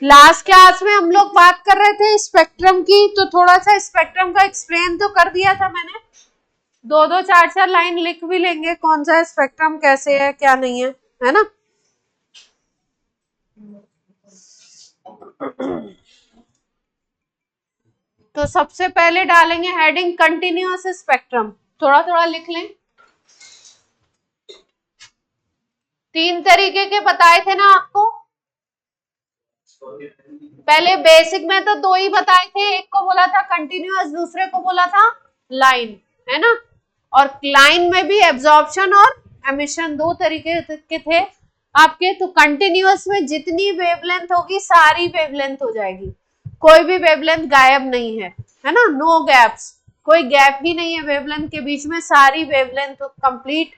Last class में हम लोग बात कर रहे थे स्पेक्ट्रम की, तो थोड़ा सा स्पेक्ट्रम का एक्सप्लेन तो कर दिया था मैंने। दो दो चार चार लाइन लिख भी लेंगे कौन सा स्पेक्ट्रम कैसे है क्या नहीं है ना। तो सबसे पहले डालेंगे हेडिंग कंटिन्यूअस स्पेक्ट्रम, थोड़ा थोड़ा लिख लें। तीन तरीके के बताए थे ना आपको, पहले बेसिक में तो दो ही बताए थे, एक को बोला था कंटिन्यूअस, दूसरे को बोला था लाइन, है ना। और लाइन में भी एब्जॉर्प्शन और एमिशन दो तरीके के थे आपके। तो कंटिन्यूअस में जितनी वेवलेंथ होगी सारी वेवलेंथ हो जाएगी, कोई भी वेवलेंथ गायब नहीं है ना, नो गैप्स, कोई गैप ही नहीं है वेवलेंथ के बीच में, सारी वेवलेंथ कंप्लीट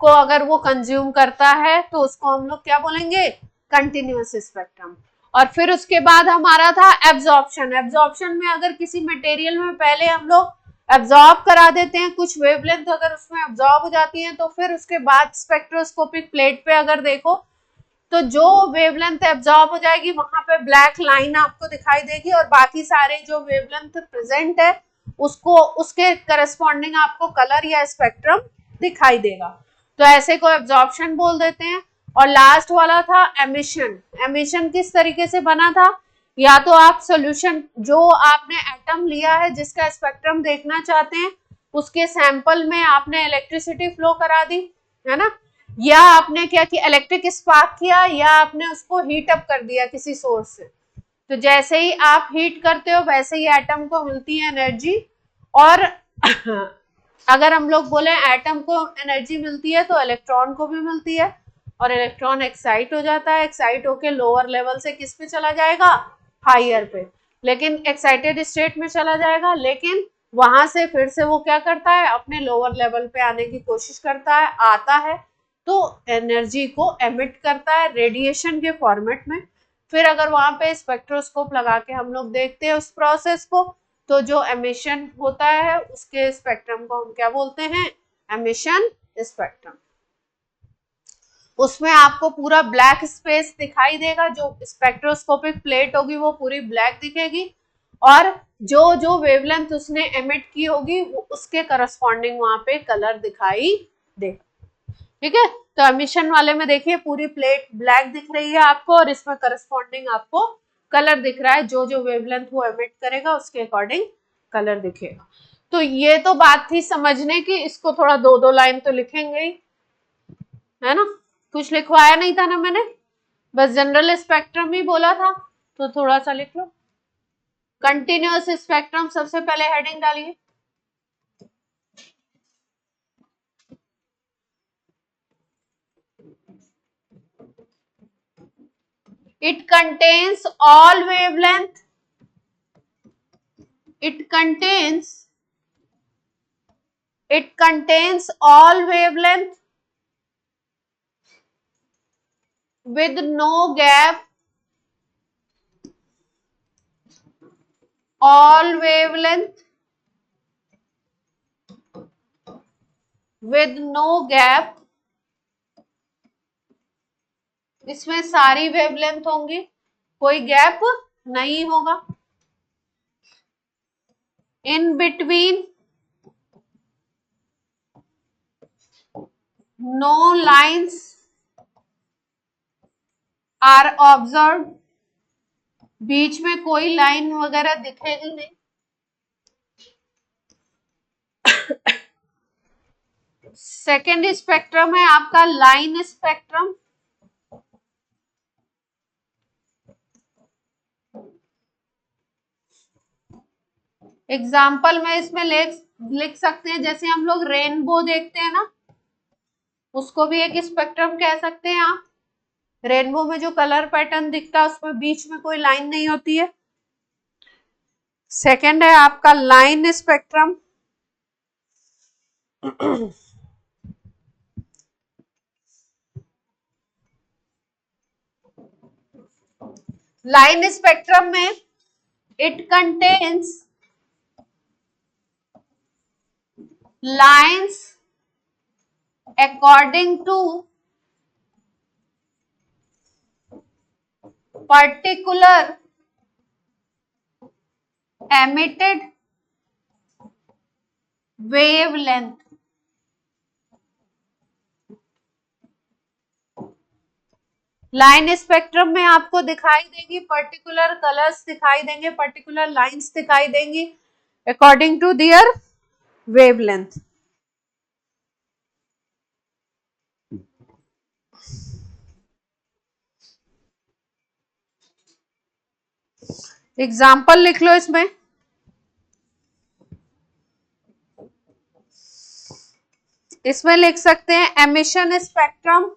को अगर वो कंज्यूम करता है तो उसको हम लोग क्या बोलेंगे, कंटिन्यूअस स्पेक्ट्रम। और फिर उसके बाद हमारा था एब्जॉर्प्शन। एब्जॉर्प्शन में अगर किसी मटेरियल में पहले हम लोग एब्जॉर्ब करा देते हैं, कुछ वेवलेंथ अगर उसमें एब्जॉर्ब हो जाती है, तो फिर उसके बाद स्पेक्ट्रोस्कोपिक प्लेट पे अगर देखो तो जो वेवलेंथ एब्जॉर्ब हो जाएगी वहां पे ब्लैक लाइन आपको दिखाई देगी, और बाकी सारे जो वेवलेंथ प्रेजेंट है उसको उसके करस्पॉन्डिंग आपको कलर या स्पेक्ट्रम दिखाई देगा। तो ऐसे को एब्जॉर्प्शन बोल देते हैं। और लास्ट वाला था एमिशन। एमिशन किस तरीके से बना था, या तो आप सॉल्यूशन, जो आपने एटम लिया है जिसका स्पेक्ट्रम देखना चाहते हैं, उसके सैंपल में आपने इलेक्ट्रिसिटी फ्लो करा दी, है ना, या आपने क्या किया, इलेक्ट्रिक स्पार्क किया, या आपने उसको हीट अप कर दिया किसी सोर्स से। तो जैसे ही आप हीट करते हो वैसे ही एटम को मिलती है एनर्जी। और अगर हम लोग बोले एटम को एनर्जी मिलती है तो इलेक्ट्रॉन को भी मिलती है, और इलेक्ट्रॉन एक्साइट हो जाता है, एक्साइट होके लोअर लेवल से किस पे चला जाएगा, हायर पे, लेकिन एक्साइटेड स्टेट में चला जाएगा, लेकिन वहां से फिर से वो क्या करता है, अपने लोअर लेवल पे आने की कोशिश करता है, आता है तो एनर्जी को एमिट करता है रेडिएशन के फॉर्मेट में। फिर अगर वहां पे स्पेक्ट्रोस्कोप लगा के हम लोग देखते हैं उस प्रोसेस को, तो जो एमिशन होता है उसके स्पेक्ट्रम को हम क्या बोलते हैं, एमिशन स्पेक्ट्रम। उसमें आपको पूरा ब्लैक स्पेस दिखाई देगा, जो स्पेक्ट्रोस्कोपिक प्लेट होगी वो पूरी ब्लैक दिखेगी, और जो जो वेवलेंथ उसने एमिट की होगी वो उसके करस्पॉन्डिंग वहां पे कलर दिखाई देगा। ठीक है, तो एमिशन वाले में देखिए पूरी प्लेट ब्लैक दिख रही है आपको, और इसमें करस्पॉन्डिंग आपको कलर दिख रहा है, जो जो वेवलेंथ वो एमिट करेगा उसके अकॉर्डिंग कलर दिखेगा। तो ये तो बात थी समझने की, इसको थोड़ा दो दो लाइन तो लिखेंगे ही, है ना, कुछ लिखवाया नहीं था ना मैंने, बस जनरल स्पेक्ट्रम ही बोला था, तो थोड़ा सा लिख लो। कंटिन्यूअस स्पेक्ट्रम सबसे पहले हेडिंग डालिए। It contains all wavelength. It contains all wavelength with no gap. All wavelength with no gap. इसमें सारी वेवलेंथ होंगी, कोई गैप नहीं होगा। In between no lines are observed. बीच में कोई लाइन वगैरह दिखेगी नहीं। सेकेंड स्पेक्ट्रम है आपका लाइन स्पेक्ट्रम। एग्जाम्पल में इसमें लिख सकते हैं, जैसे हम लोग रेनबो देखते हैं ना, उसको भी एक स्पेक्ट्रम कह सकते हैं आप। रेनबो में जो कलर पैटर्न दिखता है उसमें बीच में कोई लाइन नहीं होती है। सेकंड है आपका लाइन स्पेक्ट्रम। लाइन स्पेक्ट्रम में it contains lines according to particular emitted wavelength, line spectrum में आपको दिखाई देगी, पर्टिकुलर कलर्स दिखाई देंगे, पर्टिकुलर लाइंस दिखाई देंगी according to their wavelength. Example लिख लो इसमें, इसमें लिख सकते हैं emission spectrum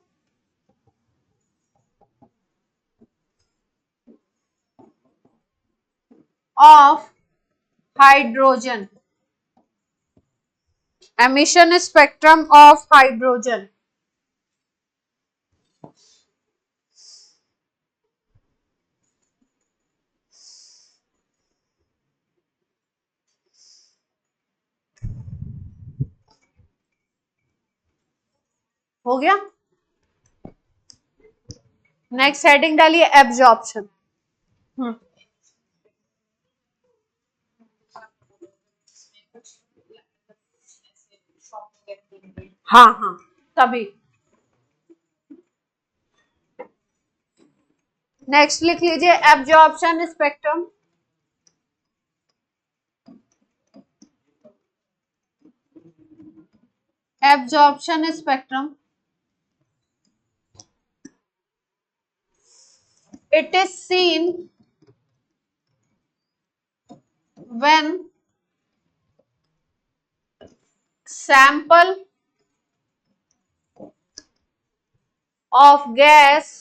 of hydrogen, emission spectrum of hydrogen. हो गया। नेक्स्ट हेडिंग डालिए एब्जॉर्प्शन। हाँ हाँ तभी। नेक्स्ट लिख लीजिए absorption spectrum, absorption spectrum, it is seen when sample of gas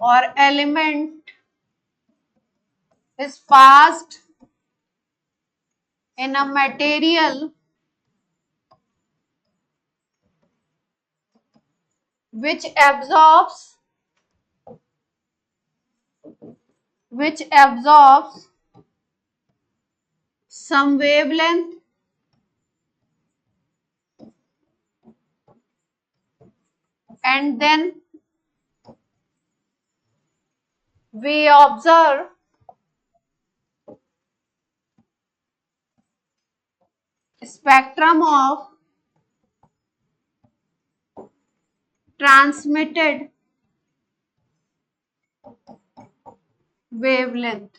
or element is passed in a material which absorbs some wavelength and then we observe spectrum of transmitted wavelength।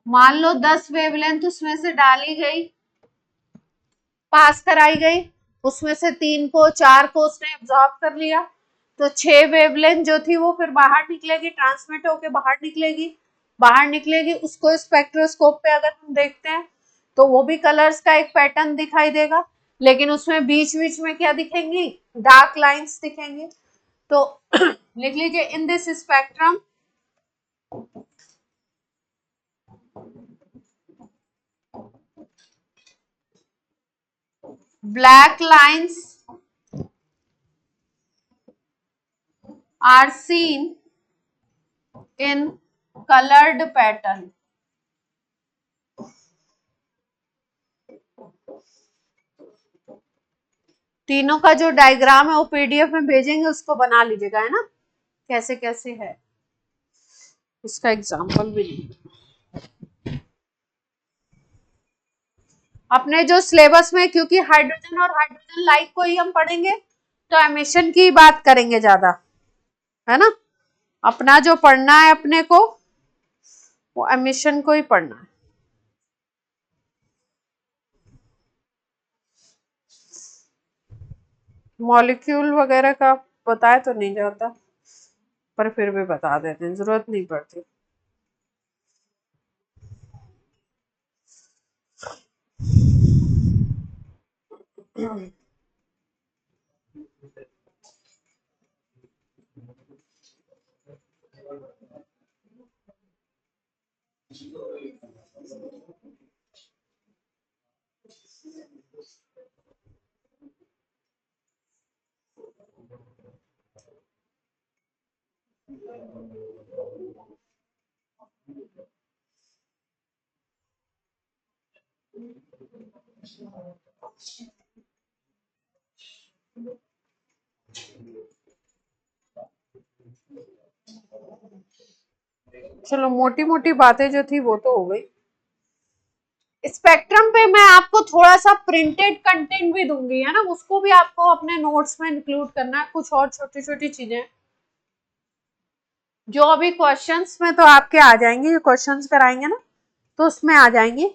मान लो 10 wavelength उसमें से डाली गई, पास कराई गई, उसमें से 3 को 4 को उसने एब्जॉर्ब कर लिया, तो 6 वेवलेंथ जो थी वो फिर बाहर निकलेगी, ट्रांसमिट होके बाहर निकलेगी। उसको स्पेक्ट्रोस्कोप पे अगर हम देखते हैं तो वो भी कलर्स का एक पैटर्न दिखाई देगा, लेकिन उसमें बीच बीच में क्या दिखेंगी, डार्क लाइंस दिखेंगी। तो लिख लीजिए in this spectrum black lines are seen in colored pattern। तीनों का जो डायग्राम है वो पीडीएफ में भेजेंगे, उसको बना लीजिएगा, है ना, कैसे कैसे है, इसका एग्जाम्पल भी अपने जो सिलेबस में, क्योंकि हाइड्रोजन और हाइड्रोजन लाइक को ही हम पढ़ेंगे तो एमिशन की बात करेंगे ज्यादा, है ना। अपना जो पढ़ना है अपने को वो एमिशन को ही पढ़ना है। मॉलिक्यूल वगैरह का बताया तो नहीं जाता, पर फिर भी बता देते हैं, जरूरत नहीं पड़ती। चलो मोटी मोटी बातें जो थी वो तो हो गई। स्पेक्ट्रम पे मैं आपको थोड़ा सा प्रिंटेड कंटेंट भी दूंगी, है ना, उसको भी आपको अपने नोट्स में इंक्लूड करना है। कुछ और छोटी छोटी चीजें जो अभी क्वेश्चंस में तो आपके आ जाएंगे, जो क्वेश्चंस कराएंगे ना तो उसमें आ जाएंगी,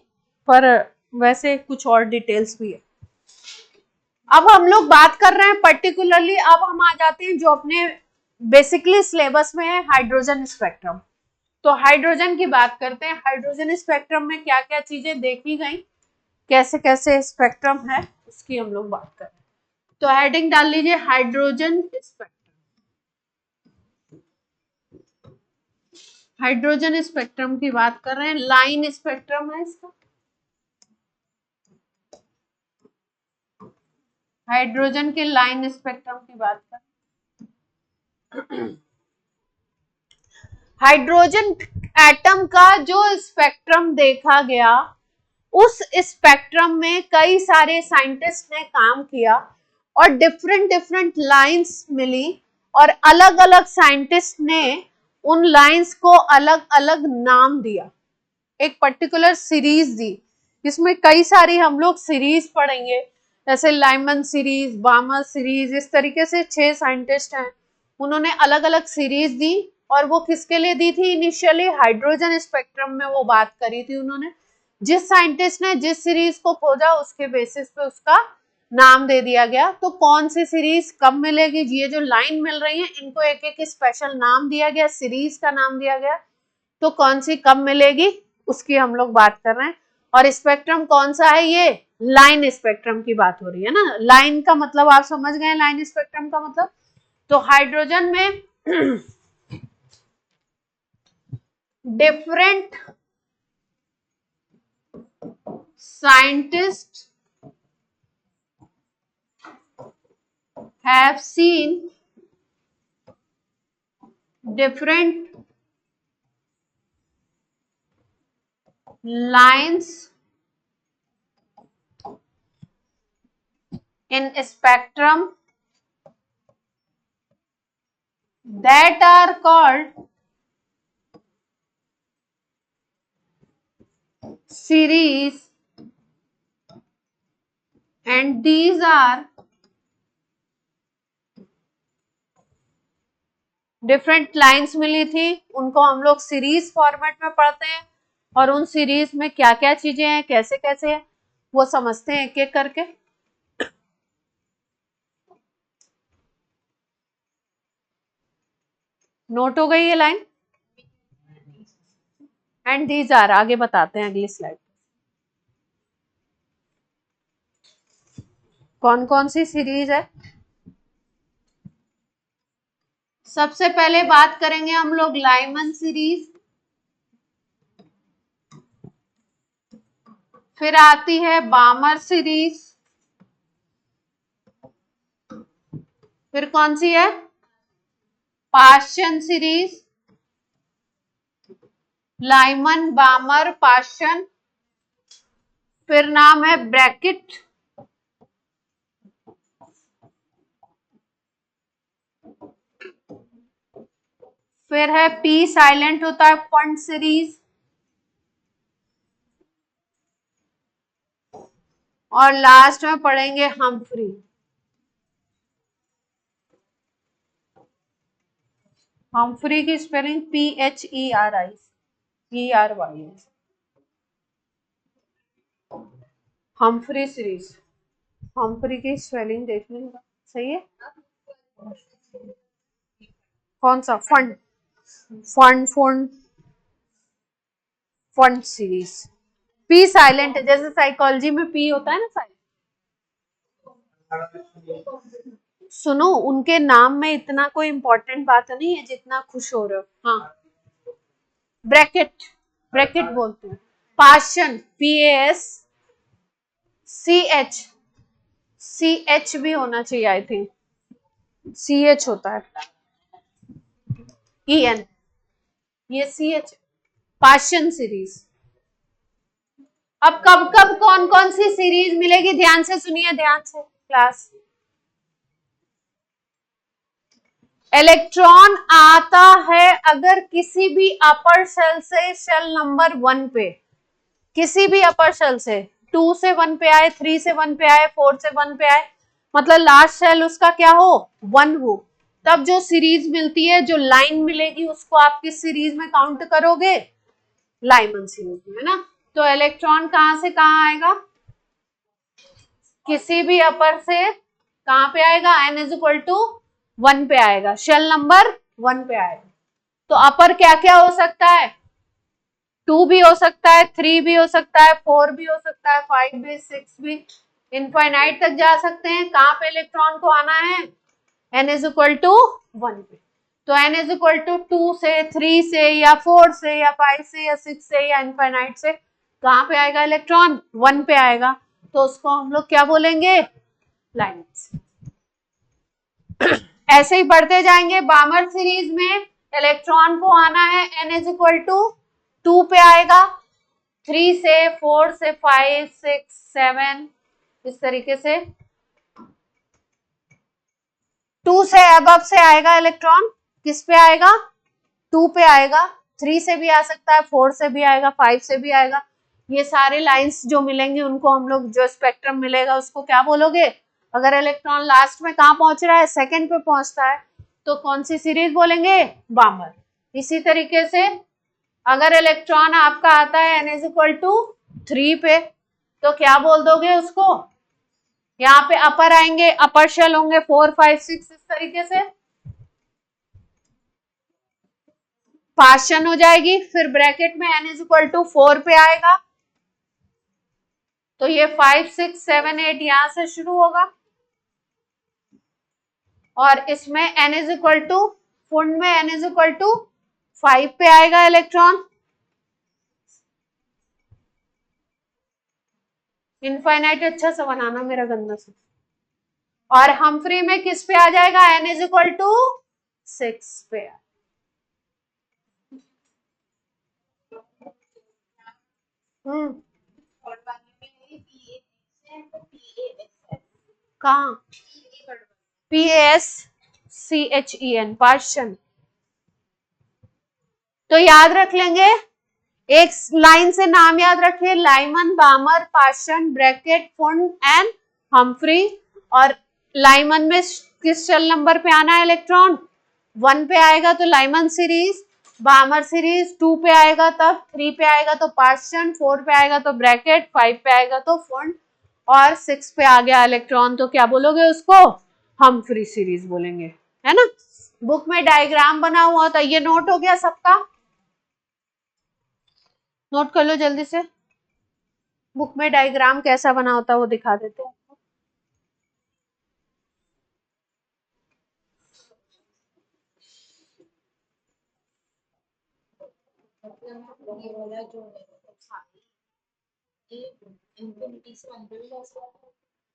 पर वैसे कुछ और डिटेल्स भी है। अब हम लोग बात कर रहे हैं पर्टिकुलरली, अब हम आ जाते हैं जो अपने बेसिकली सिलेबस में है, हाइड्रोजन स्पेक्ट्रम। तो हाइड्रोजन की बात करते हैं। हाइड्रोजन स्पेक्ट्रम में क्या क्या चीजें देखी गई, कैसे कैसे स्पेक्ट्रम है, उसकी हम लोग बात कर रहे हैं। तो हेडिंग डाल लीजिए हाइड्रोजन स्पेक्ट्रम। हाइड्रोजन स्पेक्ट्रम की बात कर रहे हैं, लाइन स्पेक्ट्रम है इसका। हाइड्रोजन के लाइन स्पेक्ट्रम की बात कर, हाइड्रोजन एटम का जो स्पेक्ट्रम देखा गया, उस स्पेक्ट्रम में कई सारे साइंटिस्ट ने काम किया और डिफरेंट डिफरेंट लाइंस मिली, और अलग अलग साइंटिस्ट ने उन लाइंस को अलग अलग नाम दिया, एक पर्टिकुलर सीरीज दी। इसमें कई सारी हम लोग सीरीज पढ़ेंगे, जैसे लाइमन सीरीज, बामर सीरीज, इस तरीके से 6 साइंटिस्ट हैं, उन्होंने अलग अलग सीरीज दी। और वो किसके लिए दी थी? इनिशियली हाइड्रोजन स्पेक्ट्रम में वो बात करी थी उन्होंने। जिस साइंटिस्ट ने जिस सीरीज को खोजा उसके बेसिस पे उसका नाम दे दिया गया। तो कौन सी सीरीज कब मिलेगी, ये जो लाइन मिल रही है इनको एक एक स्पेशल नाम दिया गया, सीरीज का नाम दिया गया। तो कौन सी कब मिलेगी उसकी हम लोग बात कर रहे हैं। और स्पेक्ट्रम कौन सा है? ये लाइन स्पेक्ट्रम की बात हो रही है ना। लाइन का मतलब आप समझ गए, लाइन स्पेक्ट्रम का मतलब। तो हाइड्रोजन में different scientist have seen different lines in spectrum that are called series, and these are different lines मिली थी, उनको हम लोग सीरीज फॉर्मेट में पढ़ते हैं, और उन सीरीज में क्या क्या चीजें हैं, कैसे कैसे है, वो समझते हैं एक एक करके। नोट हो गई ये लाइन? एंड दीज आर, आगे बताते हैं अगली स्लाइड। कौन कौन सी सीरीज है? सबसे पहले बात करेंगे हम लोग लाइमन सीरीज, फिर आती है बामर सीरीज, फिर कौन सी है? पाश्चन सीरीज, लाइमन, बामर, पाश्चन, फिर नाम है ब्रैकेट, फिर है पी साइलेंट होता है फंड सीरीज, और लास्ट में पढ़ेंगे हम्फ्री। हम्फ्री की spelling PHERI, Humphry series. Humphry की स्पेलिंग देख लीजिएगा, सही है। कौन सा? Fund, fund fund fund series. P silent, जैसे साइकोलॉजी में पी होता है ना साइलेंट। सुनो, उनके नाम में इतना कोई इंपॉर्टेंट बात नहीं है जितना खुश हो रहे हो। हाँ, ब्रैकेट, ब्रैकेट बोलते हैं। पाशन, PASCH भी होना चाहिए, आई थिंक CH होता है, EN, ये CH। Paschen series. अब कब कब कौन कौन सी सीरीज मिलेगी, ध्यान से सुनिए, ध्यान से क्लास। इलेक्ट्रॉन आता है अगर किसी भी अपर शेल से शेल नंबर 1 पे, किसी भी अपर शेल से 2 से 1 पे आए, 3 से 1 पे आए, 4 से 1 पे आए, मतलब लास्ट शेल उसका क्या हो, 1 हो, तब जो सीरीज मिलती है, जो लाइन मिलेगी, उसको आप किस सीरीज में काउंट करोगे, लाइमन सीरीज में, है ना। तो इलेक्ट्रॉन कहां से कहां आएगा, किसी भी अपर से कहां पे आएगा, n इज इक्वल टू 1 पे आएगा, शेल नंबर 1 पे आएगा। तो अपर क्या क्या हो सकता है, 2 भी हो सकता है, 3 भी हो सकता है, 4 भी हो सकता है, 5 भी, 6 भी, इनफाइनाइट तक जा सकते हैं। कहां पे इलेक्ट्रॉन को आना है, n इज इक्वल टू 1 पे। तो n इज इक्वल टू 2 से, 3 से, या 4 से, या 5 से, या 6 से, या इनफाइनाइट से कहां पे आएगा इलेक्ट्रॉन, 1 पे आएगा। तो उसको हम लोग क्या बोलेंगे, लाइन। ऐसे ही बढ़ते जाएंगे। बामर सीरीज में इलेक्ट्रॉन को आना है, n इज इक्वल टू 2 पे आएगा, 3 से, 4 से, 5, 6, 7, इस तरीके से 2 से अबव से आएगा इलेक्ट्रॉन, किस पे आएगा, 2 पे आएगा, 3 से भी आ सकता है, 4 से भी आएगा, 5 से भी आएगा। ये सारे लाइंस जो मिलेंगे उनको हम लोग, जो स्पेक्ट्रम मिलेगा उसको क्या बोलोगे, अगर इलेक्ट्रॉन लास्ट में कहां पहुंच रहा है, सेकंड पे पहुंचता है, तो कौन सी सीरीज बोलेंगे, बामर। इसी तरीके से अगर इलेक्ट्रॉन आपका आता है n इज इक्वल टू 3 पे, तो क्या बोल दोगे उसको, यहाँ पे अपर आएंगे, अपर शेल होंगे 4, 5, 6, इस तरीके से पार्शन हो जाएगी। फिर ब्रैकेट में n इज इक्वल टू 4 पे आएगा, तो ये 5, 6, 7, 8 यहां से शुरू होगा, और इसमें n इज इक्वल टू, फुंड में n इज इक्वल टू 5 पे आएगा इलेक्ट्रॉन, इनफाइनाइट अच्छा सा बनाना मेरा गंदा सा, और हमफ्री में किस पे आ जाएगा, n इज इक्वल टू 6 पे। कहा, PASCHEN, पार्शन। तो याद रख लेंगे, एक लाइन से नाम याद रखिए, लाइमन, बामर, पार्शन, ब्रैकेट, फुंड एंड हमफ्री। और लाइमन में किस शेल नंबर पे आना है इलेक्ट्रॉन, 1 पे आएगा तो लाइमन सीरीज, बामर सीरीज 2 पे आएगा तब, 3 पे आएगा तो पार्शन, 4 पे आएगा तो ब्रैकेट, 5 पे आएगा तो फुंड, और 6 पे आ गया इलेक्ट्रॉन तो क्या बोलोगे उसको, हमफ्री सीरीज बोलेंगे, है ना। बुक में डायग्राम बना हुआ था, ये नोट हो गया सबका, नोट कर लो जल्दी से। बुक में डायग्राम कैसा बना होता है वो दिखा देते हैं।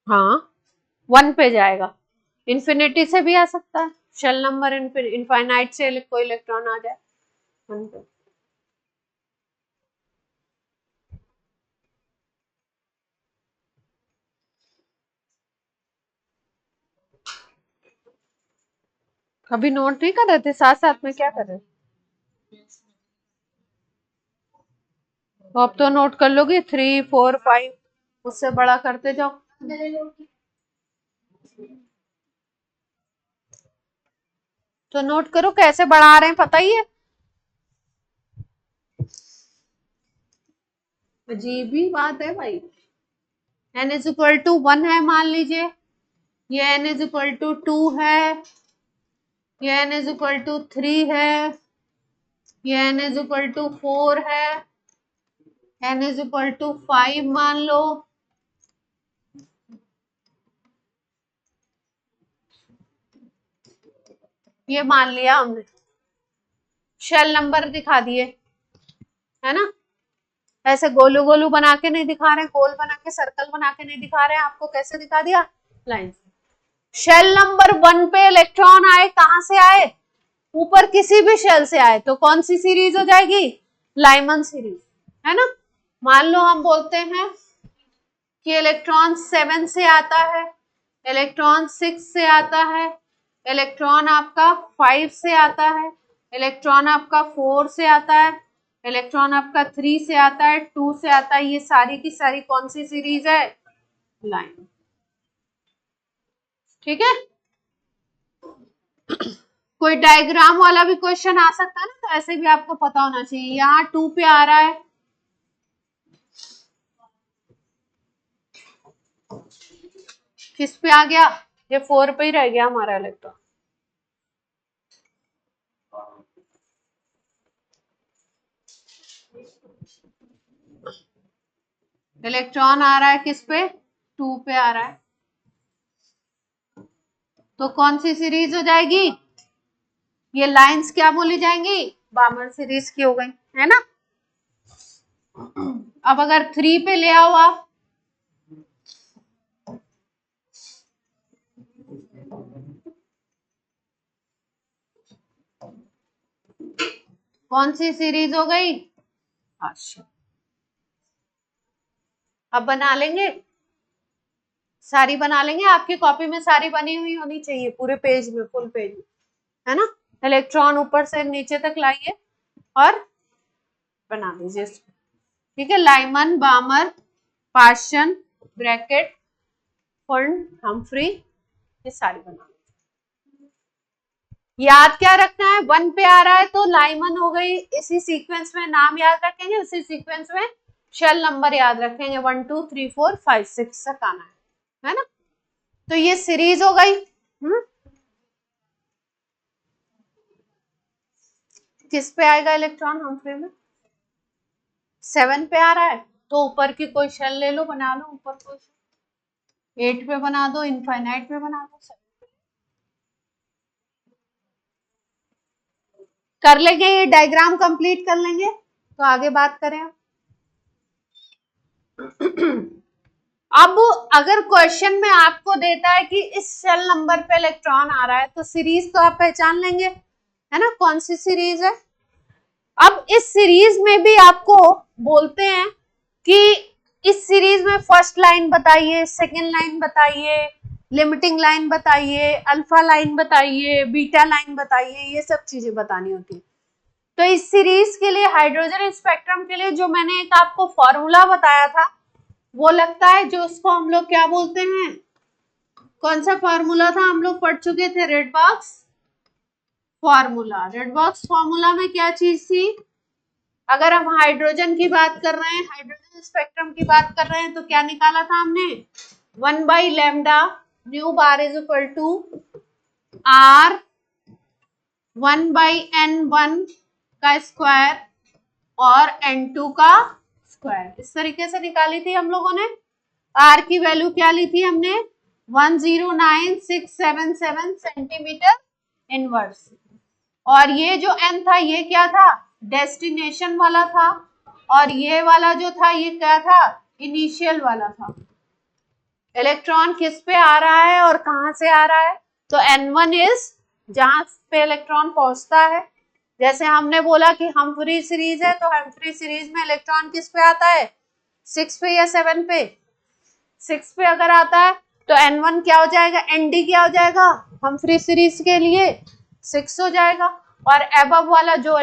हाँ, 1 पे जाएगा, इन्फिनिटी से भी आ सकता है, शेल नंबर इनफाइनाइट से कोई इलेक्ट्रॉन आ जाए 1 पे। अभी नोट नहीं कर रहे थे, साथ साथ में क्या कर रहे, तो अब तो नोट कर लोगे, 3, 4, 5, उससे बड़ा करते जाओ। तो नोट करो कैसे बढ़ा रहे हैं, पता ही है, अजीब ही बात है भाई। n इज इक्वल टू 1 है मान लीजिए, ये n इज इक्वल टू 2 है, ये n इज इक्वल टू 3 है, ये n इज इक्वल टू 4 है, n इज इक्वल टू 5 मान लो, ये मान लिया हमने, शेल नंबर दिखा दिए, है ना। ऐसे गोलू गोलू बना के नहीं दिखा रहे, गोल बना के, सर्कल बना के नहीं दिखा रहे हैं आपको, कैसे दिखा दिया, लाइन। शेल नंबर 1 पे इलेक्ट्रॉन आए, कहां से आए, ऊपर किसी भी शेल से आए, तो कौन सी सीरीज हो जाएगी, लाइमन सीरीज, है ना। मान लो हम बोलते हैं कि इलेक्ट्रॉन 7 से आता है, इलेक्ट्रॉन 6 से आता है, इलेक्ट्रॉन आपका 5 से आता है, इलेक्ट्रॉन आपका 4 से आता है, इलेक्ट्रॉन आपका 3 से आता है, 2 से आता है। ये सारी की सारी कौन सी सीरीज है? लाइन। ठीक है, कोई डायग्राम वाला भी क्वेश्चन आ सकता है ना, तो ऐसे भी आपको पता होना चाहिए। यहाँ 2 पे आ रहा है, किस पे आ गया? ये 4 पे ही रह गया हमारा इलेक्ट्रॉन। इलेक्ट्रॉन आ रहा है किस पे? 2 पे आ रहा है। तो कौन सी सीरीज हो जाएगी? ये लाइंस क्या बोली जाएंगी? बामर सीरीज की हो गई, है ना। अब अगर 3 पे ले आओ आप, कौन सी सीरीज हो गई? अच्छा, अब बना लेंगे, सारी बना लेंगे। आपकी कॉपी में सारी बनी हुई होनी चाहिए, पूरे पेज में, फुल पेज में, है ना। इलेक्ट्रॉन ऊपर से नीचे तक लाइए और बना दीजिए। ठीक है, Lyman, बामर, portion, bracket, fern, Humphry, ये सारी बना। याद क्या रखना है? 1 पे आ रहा है तो लाइमन हो गई, इसी सीक्वेंस में नाम याद रखेंगे, उसी सीक्वेंस में शेल नंबर याद रखेंगे, 1 2 3 4 5 6 तक आना है ना। तो ये सीरीज हो गई। किस पे आएगा इलेक्ट्रॉन? हम्फ्री में 7 पे आ रहा है, तो ऊपर की कोई शेल ले लो, बना लो ऊपर कोई शेल। 8 पे बना दो, इनफाइनाइट पे बना दो, 7 कर लेंगे। ये डायग्राम कंप्लीट कर लेंगे तो आगे बात करें। अब अगर क्वेश्चन में आपको देता है कि इस शेल नंबर पे इलेक्ट्रॉन आ रहा है, तो सीरीज तो आप पहचान लेंगे, है ना, कौन सी सीरीज है। अब इस सीरीज में भी आपको बोलते हैं कि इस सीरीज में फर्स्ट लाइन बताइए, सेकेंड लाइन बताइए, लिमिटिंग लाइन बताइए, अल्फा लाइन बताइए, बीटा लाइन बताइए, ये सब चीजें बतानी होती है। तो इस सीरीज के लिए, हाइड्रोजन स्पेक्ट्रम के लिए, जो मैंने एक आपको फॉर्मूला बताया था, वो लगता है जो उसको हम लोग क्या बोलते हैं, कौन सा फॉर्मूला था, हम लोग पढ़ चुके थे, red box formula. Red box formula में क्या चीज थी? अगर हम हाइड्रोजन की बात कर रहे हैं, हाइड्रोजन स्पेक्ट्रम की बात कर रहे हैं, तो क्या निकाला था हमने? 1 by lambda nu bar is equal to R 1 by n1 का स्क्वायर और n2 का स्क्वायर। इस तरीके से निकाली थी हम लोगों ने। आर की वैल्यू क्या ली थी हमने? 109677 सेंटीमीटर इनवर्स। और ये जो n था, ये क्या था? डेस्टिनेशन वाला था। और ये वाला जो था, ये क्या था? इनिशियल वाला था। इलेक्ट्रॉन किस पे आ रहा है और कहां से आ रहा है? तो n1 इज जहां पे इलेक्ट्रॉन पहुंचता है। जैसे हमने बोला कि हम्फ्री सीरीज है, तो हम्फ्री सीरीज में इलेक्ट्रॉन किस पे आता है? 6 पे या 7 पे? 6 पे अगर आता है तो n1 क्या हो जाएगा? nd क्या हो जाएगा हम्फ्री सीरीज के लिए? 6 हो जाएगा। और एबव वाला जो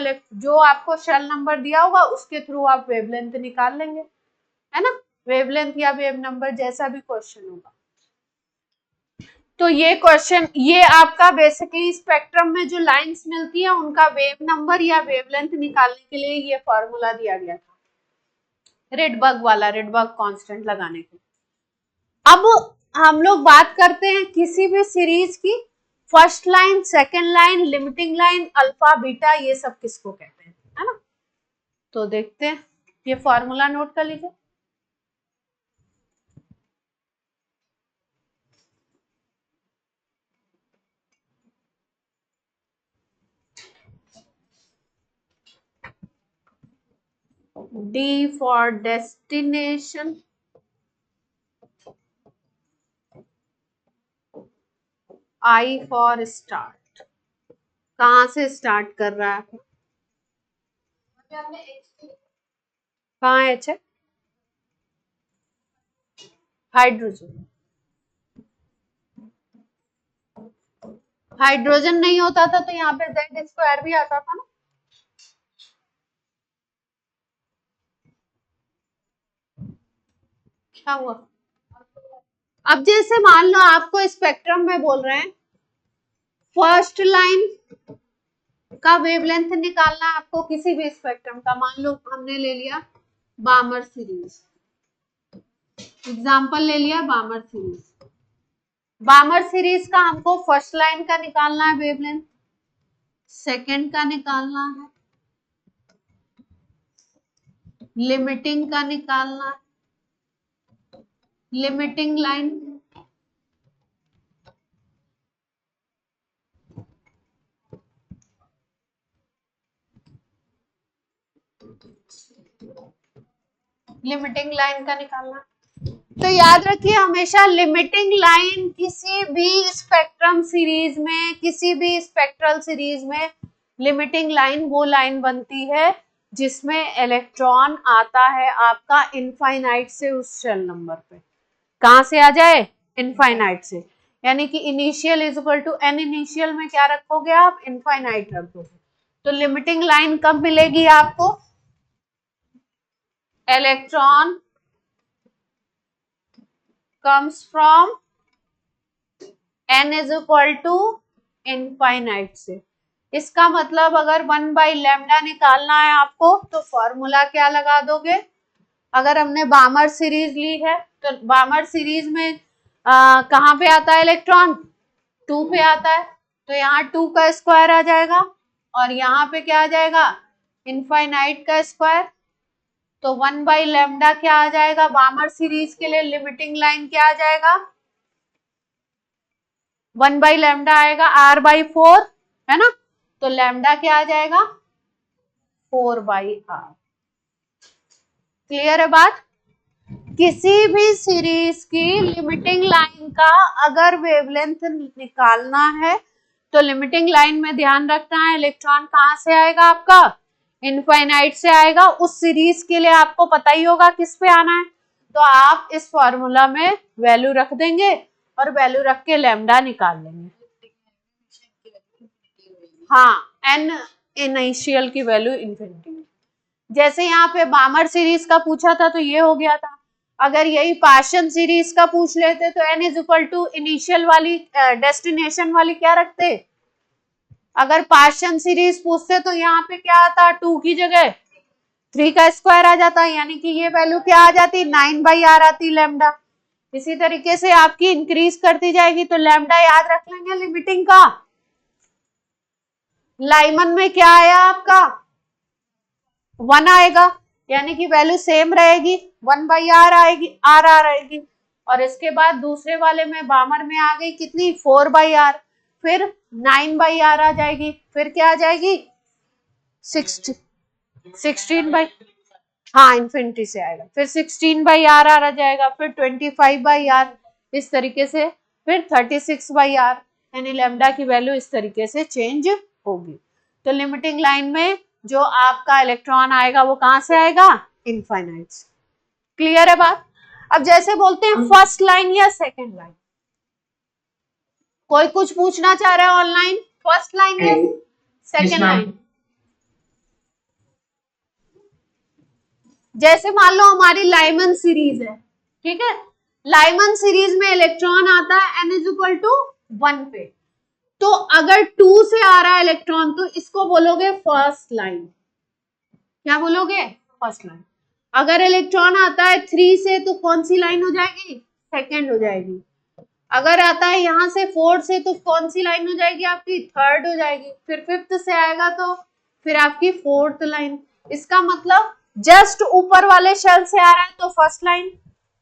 आपको शेल नंबर दिया होगा, उसके थ्रू आप वेवलेंथ निकाल लेंगे, है ना। वेवलेंथ या वेव नंबर, जैसा भी क्वेश्चन होगा। तो ये क्वेश्चन, ये आपका बेसिकली स्पेक्ट्रम में जो लाइंस मिलती है, उनका वेव नंबर या वेवलेंथ निकालने के लिए ये फॉर्मूला दिया गया था, रेडबर्ग वाला, रेडबर्ग कांस्टेंट लगाने के। अब हम लोग बात करते हैं किसी भी सीरीज की first line, second line, limiting line, alpha, beta, ये सब किसको कहते हैं, है ना। तो देखते हैं, ये फॉर्मूला नोट कर लीजिए। D for destination, I for start। कहां से स्टार्ट कर रहा है? कहाँ है H? हाइड्रोजन। हाइड्रोजन नहीं होता था तो यहाँ पे जेड स्क्वायर भी आता था ना। क्या हुआ? अब जैसे मान लो आपको स्पेक्ट्रम में बोल रहे हैं फर्स्ट लाइन का वेवलेंथ निकालना है आपको किसी भी स्पेक्ट्रम का। मान लो हमने ले लिया बामर सीरीज, एग्जांपल ले लिया बामर सीरीज। बामर सीरीज का हमको फर्स्ट लाइन का निकालना है वेवलेंथ, सेकंड का निकालना है, लिमिटिंग का निकालना है, लिमिटिंग लाइन, लिमिटिंग लाइन का निकालना। तो याद रखिए हमेशा लिमिटिंग लाइन किसी भी स्पेक्ट्रम सीरीज में, किसी भी स्पेक्ट्रल सीरीज में लिमिटिंग लाइन वो लाइन बनती है जिसमें इलेक्ट्रॉन आता है आपका इनफाइनाइट से उस शेल नंबर पे। कहां से आ जाए? इनफाइनाइट से, यानी कि initial is equal to n initial में क्या रखोगे आप? इनफाइनाइट रखोगे। तो लिमिटिंग लाइन कब मिलेगी आपको? Electron comes from n is equal to infinite से। इसका मतलब अगर 1 by lambda निकालना है आपको तो फॉर्मूला क्या लगा दोगे? अगर हमने बामर सीरीज ली है तो बामर सीरीज में कहाँ पे आता है इलेक्ट्रॉन? 2 पे आता है, तो यहाँ 2 का स्क्वायर आ जाएगा और यहाँ पे क्या आ जाएगा? इनफाइनाइट का स्क्वायर। तो 1 by lambda क्या आ जाएगा? बामर सीरीज के लिए लिमिटिंग लाइन क्या आ जाएगा? 1 by lambda आएगा r/4, है ना? तो lambda क्या आ जाएगा? 4/r। क्लियर है बात? किसी भी सीरीज की लिमिटिंग लाइन का अगर वेवलेंथ निकालना है तो लिमिटिंग लाइन में ध्यान रखना है इलेक्ट्रॉन कहां से आएगा आपका? इनफाइनाइट से आएगा। उस सीरीज के लिए आपको पता ही होगा किस पे आना है, तो आप इस फॉर्मूला में वैल्यू रख देंगे और वैल्यू रख के लैम्डा निकाल लेंगे। हाँ, एन इनिशियल की वैल्यू इन्फिनिटी। जैसे यहाँ पे बामर सीरीज का पूछा था तो ये हो गया था। अगर यही पार्शियल सीरीज का पूछ लेते तो n is equal to initial वाली डेस्टिनेशन वाली क्या रखते? अगर पार्शियल सीरीज पूछते तो यहाँ पे क्या आता? 2 की जगह 3 का स्क्वायर आ जाता, यानी कि ये वैल्यू क्या आ जाती? 9/r आती लैम्डा। इसी तरीके से आपकी इंक्रीज करती जाएगी तो लैम्डा याद रख लेंगे लिमिटिंग का। लाइमन में क्या आया आपका? 1 आएगा, यानी कि वैल्यू सेम रहेगी, 1/r आएगी, r आएगी। और इसके बाद दूसरे वाले में बामर में आ गई कितनी? 4/r, फिर 9/r आ जाएगी, फिर क्या आ जाएगी? 16 हाँ इन्फिनिटी से आएगा, फिर 16/r आ जाएगा, फिर 25/r, इस तरीके से, फिर 36/r, यानी लैम्डा की वैल्यू इस तरीके से चेंज होगी। तो लिमिटिंग लाइन में जो आपका इलेक्ट्रॉन आएगा वो कहां से आएगा? इनफाइनाइट। क्लियर है बात? अब जैसे बोलते हैं फर्स्ट लाइन या सेकंड लाइन, कोई कुछ पूछना चाह रहा है ऑनलाइन? फर्स्ट लाइन या सेकंड लाइन? जैसे मान लो हमारी लाइमन सीरीज है, ठीक है, लाइमन सीरीज में इलेक्ट्रॉन आता है n इज इक्वल टू 1 पे, तो अगर 2 से आ रहा है इलेक्ट्रॉन तो इसको बोलोगे फर्स्ट लाइन। क्या बोलोगे? First line. अगर इलेक्ट्रॉन आता है 3 से तो कौन सी लाइन हो जाएगी? सेकंड हो जाएगी। अगर आता है यहां से 4 से तो कौन सी लाइन हो जाएगी आपकी? थर्ड हो जाएगी। फिर 5th से आएगा तो फिर आपकी 4th लाइन। इसका मतलब जस्ट ऊपर वाले शेल से आ रहा है तो फर्स्ट लाइन,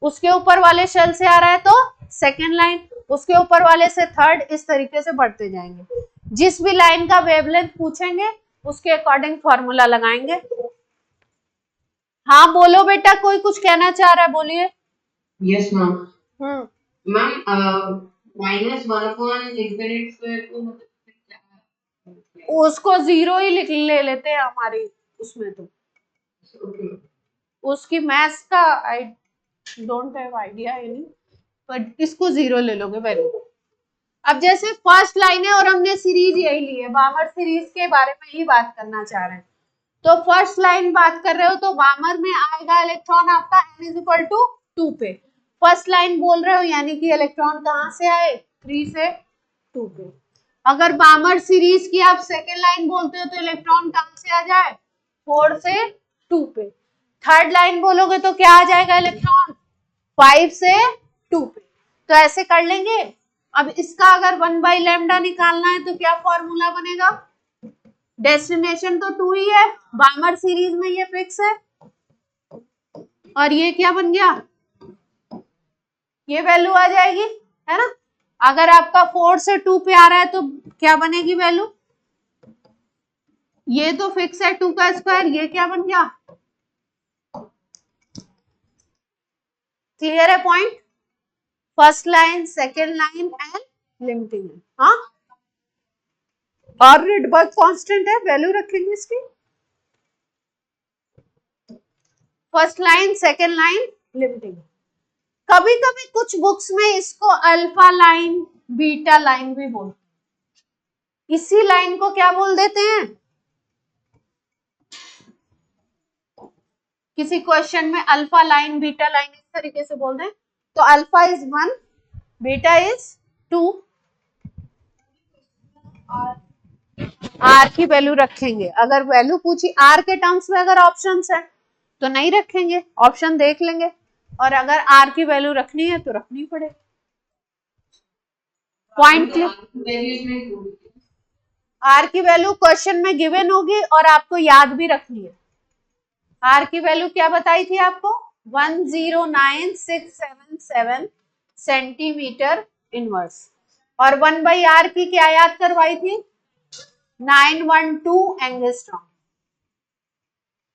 उसके ऊपर वाले शेल से आ रहा है तो सेकेंड लाइन, उसके ऊपर वाले से थर्ड, इस तरीके से बढ़ते जाएंगे। जिस भी लाइन का वेवलेंथ पूछेंगे उसके अकॉर्डिंग फॉर्मूला लगाएंगे। हाँ बोलो बेटा, कोई कुछ कहना चाह रहा है, बोलिए। Yes ma'am. मैम -1/∞² उसको 0 ही ले लेते हैं हमारी उसमें, तो उसकी मैथ्स का I don't have idea any, but इसको 0 ले लोगे वैल्यू। अब जैसे फर्स्ट लाइन है और हमने सीरीज यही ली है, बामर सीरीज के बारे में ही बात करना चाह रहे हैं, तो फर्स्ट लाइन बात कर रहे हो तो बामर में आएगा इलेक्ट्रॉन आपका n इज इक्वल टू 2 पे। फर्स्ट लाइन बोल रहे हो यानी कि इलेक्ट्रॉन कहाँ से आए, 3 से 2 पे। अगर बामर सीरीज की आप सेकेंड लाइन बोलते हो तो इलेक्ट्रॉन कहाँ से आ जाए, 4 से 2 पे। थर्ड लाइन बोलोगे तो क्या आ जाएगा इलेक्ट्रॉन, 5 से 2 पे। तो ऐसे कर लेंगे। अब इसका अगर 1/λ निकालना है तो क्या फॉर्मूला बनेगा, डेस्टिनेशन तो 2 ही है, बामर सीरीज में ये फिक्स है, और ये क्या बन गया, ये वैल्यू आ जाएगी, है ना। अगर आपका 4 से 2 पे आ रहा है तो क्या बनेगी वैल्यू, ये तो फिक्स है 2 का स्क्वायर, ये क्या बन गया, क्लियर है point. First line, second line and limiting, हाँ। और रिडबर्ग कांस्टेंट है, वैल्यू रखेंगे इसकी। First line, second line, limiting. कभी कभी कुछ बुक्स में इसको अल्फा लाइन, बीटा लाइन भी बोलते हैं। इसी लाइन को क्या बोल देते हैं, किसी क्वेश्चन में अल्फा लाइन, बीटा लाइन इस तरीके से बोल दें तो alpha is 1, beta is 2, R की वैल्यू रखेंगे। अगर वैल्यू पूछी आर के टर्म्स में, अगर ऑप्शंस है तो नहीं रखेंगे, ऑप्शन देख लेंगे, और अगर आर की वैल्यू रखनी है तो रखनी पड़ेगी। पॉइंट क्लियर, आर की वैल्यू क्वेश्चन में गिवन होगी और आपको याद भी रखनी है। आर की वैल्यू क्या बताई थी आपको, 109,677 सेंटीमीटर इनवर्स, और 1/r की क्या याद करवाई थी, 912 एंगस्ट्रॉम।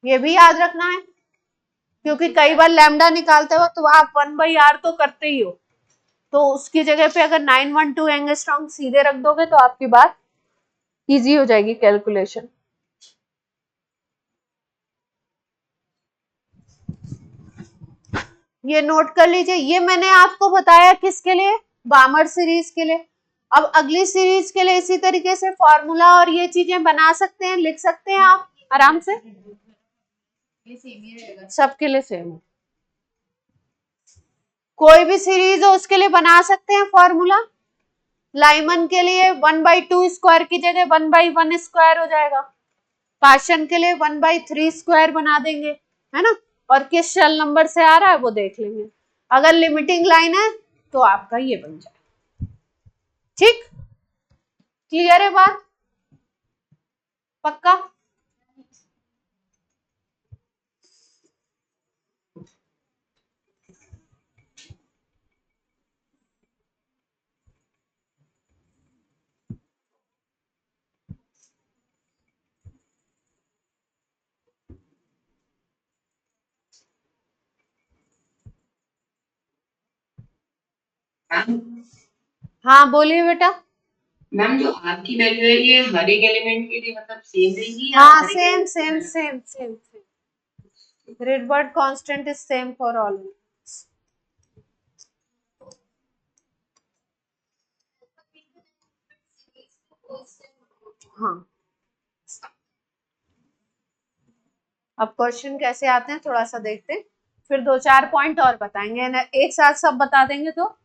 ये भी याद रखना है क्योंकि कई बार लैम्डा निकालते हो तो आप 1/r तो करते ही हो, तो उसकी जगह पे अगर 912 एंगस्ट्रॉम सीधे रख दोगे तो आपकी बात इजी हो जाएगी कैलकुलेशन। ये नोट कर लीजिए, ये मैंने आपको बताया किसके लिए, बामर सीरीज के लिए। अब अगली सीरीज के लिए इसी तरीके से फॉर्मूला और ये चीजें बना सकते हैं, लिख सकते हैं आप आराम से, सबके लिए सेम। कोई भी सीरीज हो उसके लिए बना सकते हैं फॉर्मूला। लाइमन के लिए 1/2 स्क्वायर की जगह 1/1 स्क्वायर हो जाएगा, पार्शन के लिए 1/3 स्क्वायर बना देंगे, है ना, और किस शेल नंबर से आ रहा है वो देख लेंगे। अगर लिमिटिंग लाइन है तो आपका ये बन जाए, ठीक, क्लियर है बात, पक्का। हाँ बोलिए बेटा। मैम जो आर की वैल्यू है ये हर एक एलिमेंट के लिए मतलब सेम रहेगी, हाँ same same same same same, Rydberg constant is same for all. हाँ, अब क्वेश्चन कैसे आते हैं थोड़ा सा देखते हैं, फिर 2-4 पॉइंट और बताएंगे, एक साथ सब बता देंगे। तो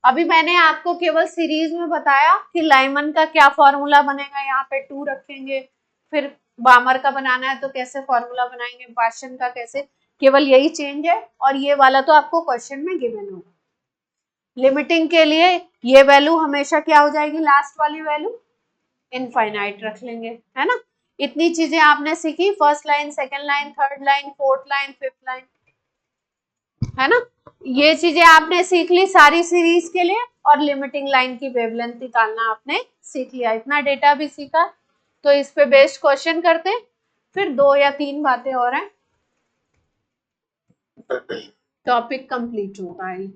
अभी मैंने आपको केवल सीरीज में बताया कि लाइमन का क्या फॉर्मूला बनेगा, यहाँ पे 2 रखेंगे, फिर बामर का बनाना है तो कैसे फॉर्मूला बनाएंगे, पार्शन का कैसे, केवल यही चेंज है, और ये वाला तो आपको क्वेश्चन में गिवन होगा। लिमिटिंग के लिए ये वैल्यू हमेशा क्या हो जाएगी, लास्ट वाली वैल्यू इनफाइनाइट रख लेंगे, है ना। इतनी चीजें आपने सीखी, first line, second line, third line, fourth line, fifth line, है ना। ये चीजें आपने सीख ली सारी सीरीज के लिए, और लिमिटिंग लाइन की वेवलेंथ निकालना आपने सीख लिया, इतना डेटा भी सीखा। तो इस पे बेस्ड क्वेश्चन करते हैं, फिर 2 या 3 बातें और हैं, टॉपिक कंप्लीट होता है।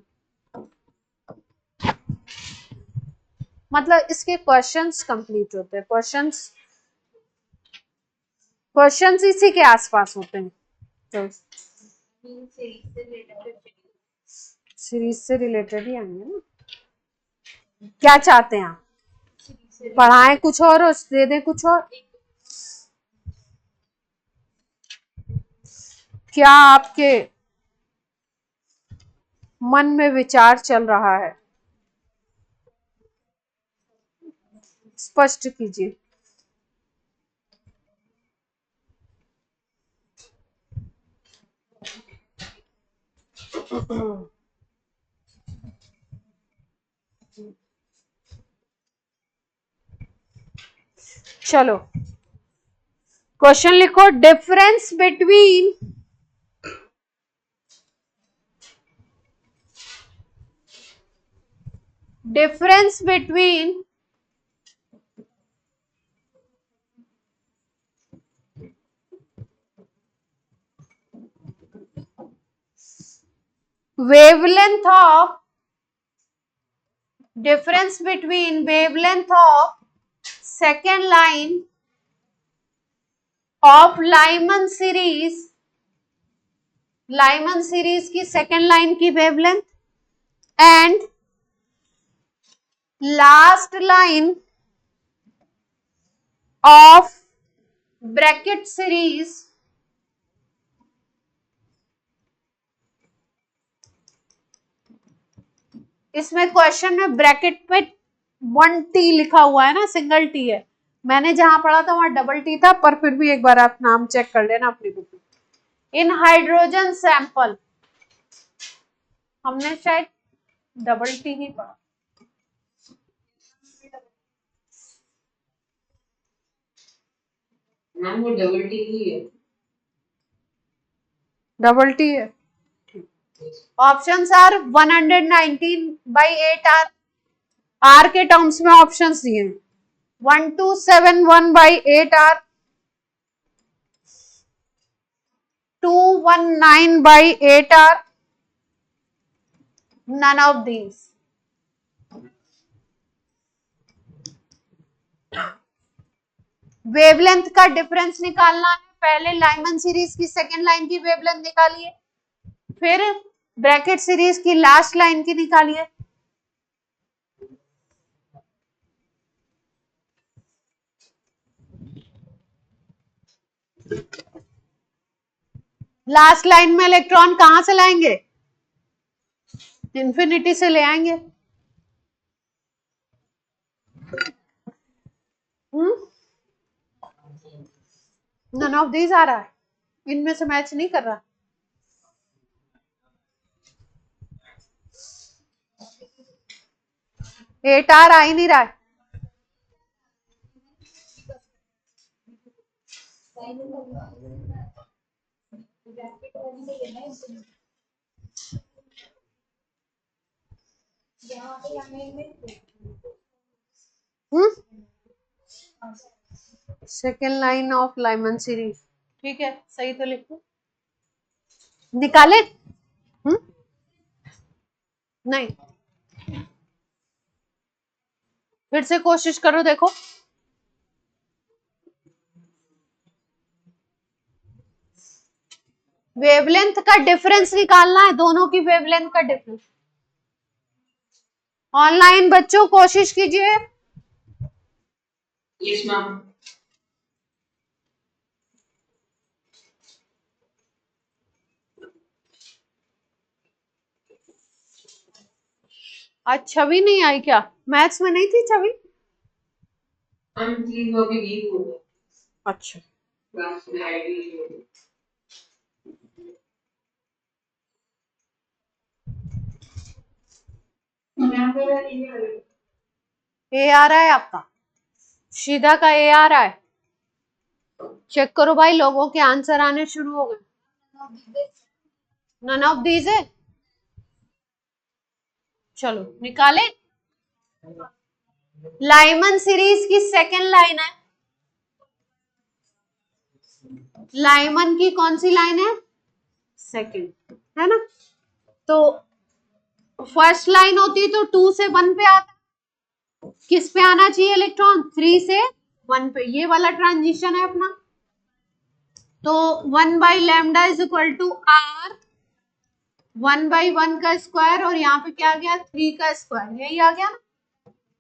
मतलब इसके क्वेश्चंस कंप्लीट होते हैं, क्वेश्चंस इसी के आसपास होते हैं, तो सीरीज से रिलेटेड ही आएंगे ना। क्या चाहते हैं आप? पढ़ाएं कुछ और दे दें कुछ और? क्या आपके मन में विचार चल रहा है? स्पष्ट कीजिए। चलो क्वेश्चन लिखो। Difference between wavelength of second line of Lyman series की सेकेंड लाइन की wavelength and last line of Brackett series इसमें क्वेश्चन में ब्रैकेट में 1T लिखा हुआ है ना, सिंगल टी है। मैंने जहां पढ़ा था वहां डबल टी था, पर फिर भी एक बार आप नाम चेक कर लेना अपनी बुक में। इन हाइड्रोजन सैंपल हमने शायद डबल टी ही पढ़ा। मैम वो डबल टी ही है। डबल टी है। ऑप्शंस आर 119/8 आर के टर्म्स में ऑप्शंस दिए हैं। 1271/8 219/8 none of these। वेवलेंथ का डिफरेंस निकालना है। पहले लाइमन सीरीज की सेकेंड लाइन की वेवलेंथ निकालिए, फिर ब्रैकेट सीरीज की लास्ट लाइन की निकालिए। लास्ट लाइन में इलेक्ट्रॉन कहां से लाएंगे? इंफिनिटी से ले आएंगे। नन ऑफ दीज आ रहा है, इनमें से मैच नहीं कर रहा। एट आर आ ही नहीं रहा है। Second line of Lyman series, ठीक है, सही तो लिखो। निकाले? नहीं, फिर से कोशिश करो, देखो। वेवलेंथ का डिफरेंस निकालना है, दोनों की वेवलेंथ का डिफरेंस। ऑनलाइन बच्चों कोशिश कीजिए। Yes ma'am. आज छवि नहीं आई क्या? मैथ्स में नहीं थी छवि? हम प्लीज वो भी वीक हो गए। अच्छा, क्लास में आईडी हो गई। ए आ रहा है आपका? शीदा का ए आ रहा है? चेक करो भाई, लोगों के आंसर आने शुरू हो गए। नन ऑफ दीज है। चलो निकाले। लाइमन सीरीज की सेकेंड लाइन है। लाइमन की कौन सी लाइन है? सेकेंड, है ना? तो फर्स्ट लाइन होती तो 2 से 1 पे आता, किस पे आना चाहिए इलेक्ट्रॉन? 3 से 1 पे। ये वाला ट्रांजिशन है अपना। तो 1/λ इज इक्वल टू r 1/1 का स्क्वायर, और यहाँ पे क्या आ गया? 3 का स्क्वायर, यही आ गया ना।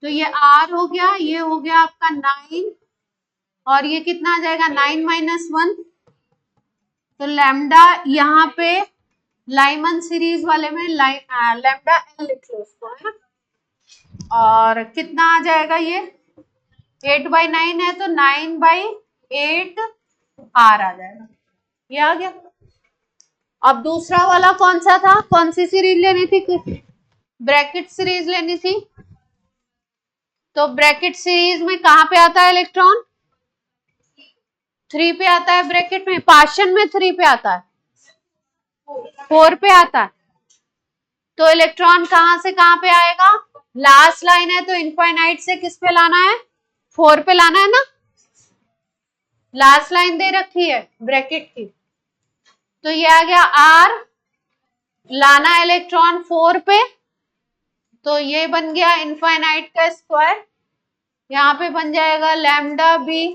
तो ये R हो गया, ये हो गया आपका 9, और ये कितना आ जाएगा 9 - 1, तो लैम्डा यहाँ पे लाइमन सीरीज वाले में लैम्डा L लिख लो उसको, है ना। और कितना आ जाएगा ये 8/9 है तो 9/8 R आ जाएगा, ये आ गया। अब दूसरा वाला कौन सा था, कौन सी सीरीज लेनी थी, ब्रैकेट सीरीज लेनी थी। तो ब्रैकेट सीरीज में कहां पे आता है इलेक्ट्रॉन, 3 पे आता है ब्रैकेट में, पार्शियल में 3 पे आता है, 4 पे आता है। तो इलेक्ट्रॉन कहां से कहां पे आएगा, लास्ट लाइन है तो इनफाइनाइट से किस पे लाना है, 4 पे लाना है ना, लास्ट लाइन दे रखी है ब्रैकेट की। तो ये आ गया R, लाना इलेक्ट्रॉन 4 पे, तो ये बन गया इनफाइनाइट का स्क्वायर, यहाँ पे बन जाएगा लैम्डा बी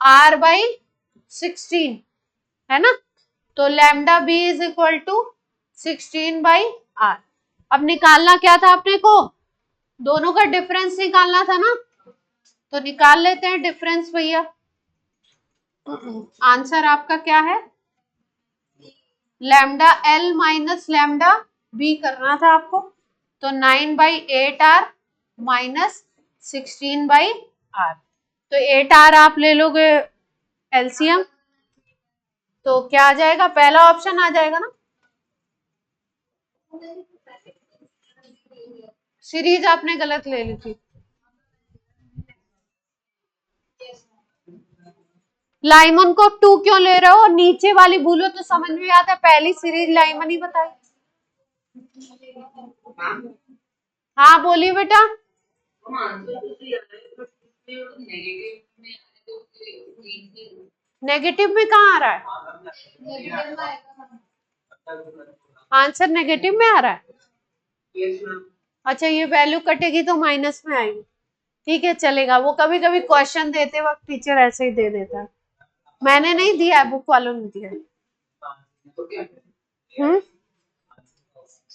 R/16, है ना। तो lambda B is equal to 16/R। अब निकालना क्या था अपने को, दोनों का डिफरेंस निकालना था ना, तो निकाल लेते हैं डिफरेंस भैया। आंसर आपका क्या है, lambda L minus lambda B करना था आपको, तो 9/8R माइनस 16/R, तो 8R आप ले लोगे एलसीएम, तो क्या आ जाएगा, पहला ऑप्शन आ जाएगा ना। सीरीज आपने गलत ले ली थी, लाइमन को 2 क्यों ले रहे हो, नीचे वाली भूलो तो समझ में आता है, पहली सीरीज लाइमन ही बताई। हाँ बोलिए बेटा। नेगेटिव में कहाँ आ रहा है, आंसर नेगेटिव में आ रहा है। अच्छा ये वैल्यू कटेगी तो माइनस में आएगी, ठीक है चलेगा। वो कभी कभी क्वेश्चन देते वक्त टीचर ऐसे ही दे देता है, मैंने नहीं दिया है, बुक वालों ने दिया है।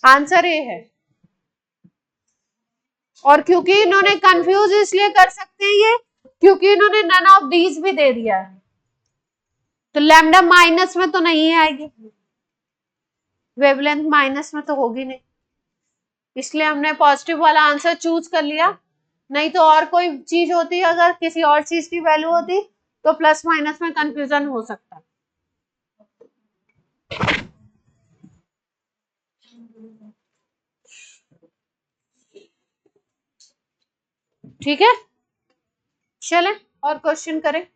आंसर ए है, और क्योंकि इन्होंने कंफ्यूज इसलिए कर सकते हैं ये, क्योंकि इन्होंने नन ऑफ दीज भी दे दिया है, तो लैम्डा माइनस में तो नहीं आएगी, वेवलेंथ माइनस में तो होगी नहीं, इसलिए हमने पॉजिटिव वाला आंसर चूज कर लिया। नहीं तो और कोई चीज होती, अगर किसी और चीज की वैल्यू होती तो प्लस माइनस में कंफ्यूजन हो सकता। ठीक है चले और क्वेश्चन करें,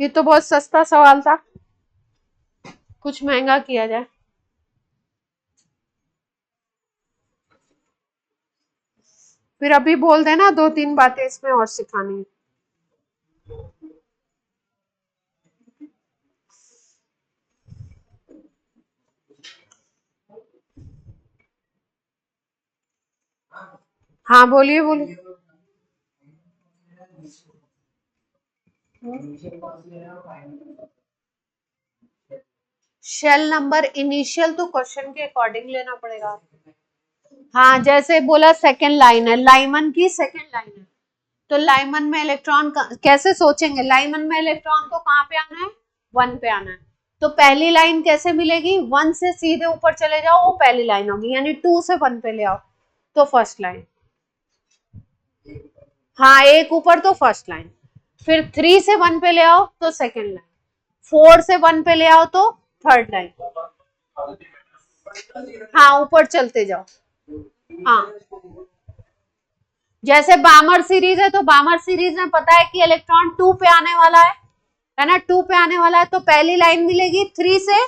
ये तो बहुत सस्ता सवाल था, कुछ महंगा किया जाए। फिर अभी बोल देना 2-3 बातें इसमें और सिखानी है। हाँ बोलिए बोलिए। शेल नंबर इनिशियल तो क्वेश्चन के अकॉर्डिंग लेना पड़ेगा। हाँ जैसे बोला सेकेंड लाइन है, लाइमन की सेकेंड लाइन है, तो लाइमन में इलेक्ट्रॉन कैसे सोचेंगे, लाइमन में इलेक्ट्रॉन को कहाँ पे आना है, 1 पे आना है, तो पहली लाइन कैसे मिलेगी, 1 से सीधे ऊपर चले जाओ वो पहली लाइन होगी, यानी 2 से 1 पे ले आओ तो फर्स्ट लाइन, हाँ एक ऊपर तो फर्स्ट लाइन, फिर 3 से 1 पे ले आओ तो सेकेंड लाइन, 4 से 1 पे ले आओ तो थर्ड लाइन, हाँ ऊपर चलते जाओ। हाँ जैसे बामर सीरीज है, तो बामर सीरीज में पता है कि इलेक्ट्रॉन 2 पे आने वाला है ना, 2 पे आने वाला है, तो पहली लाइन मिलेगी 3 से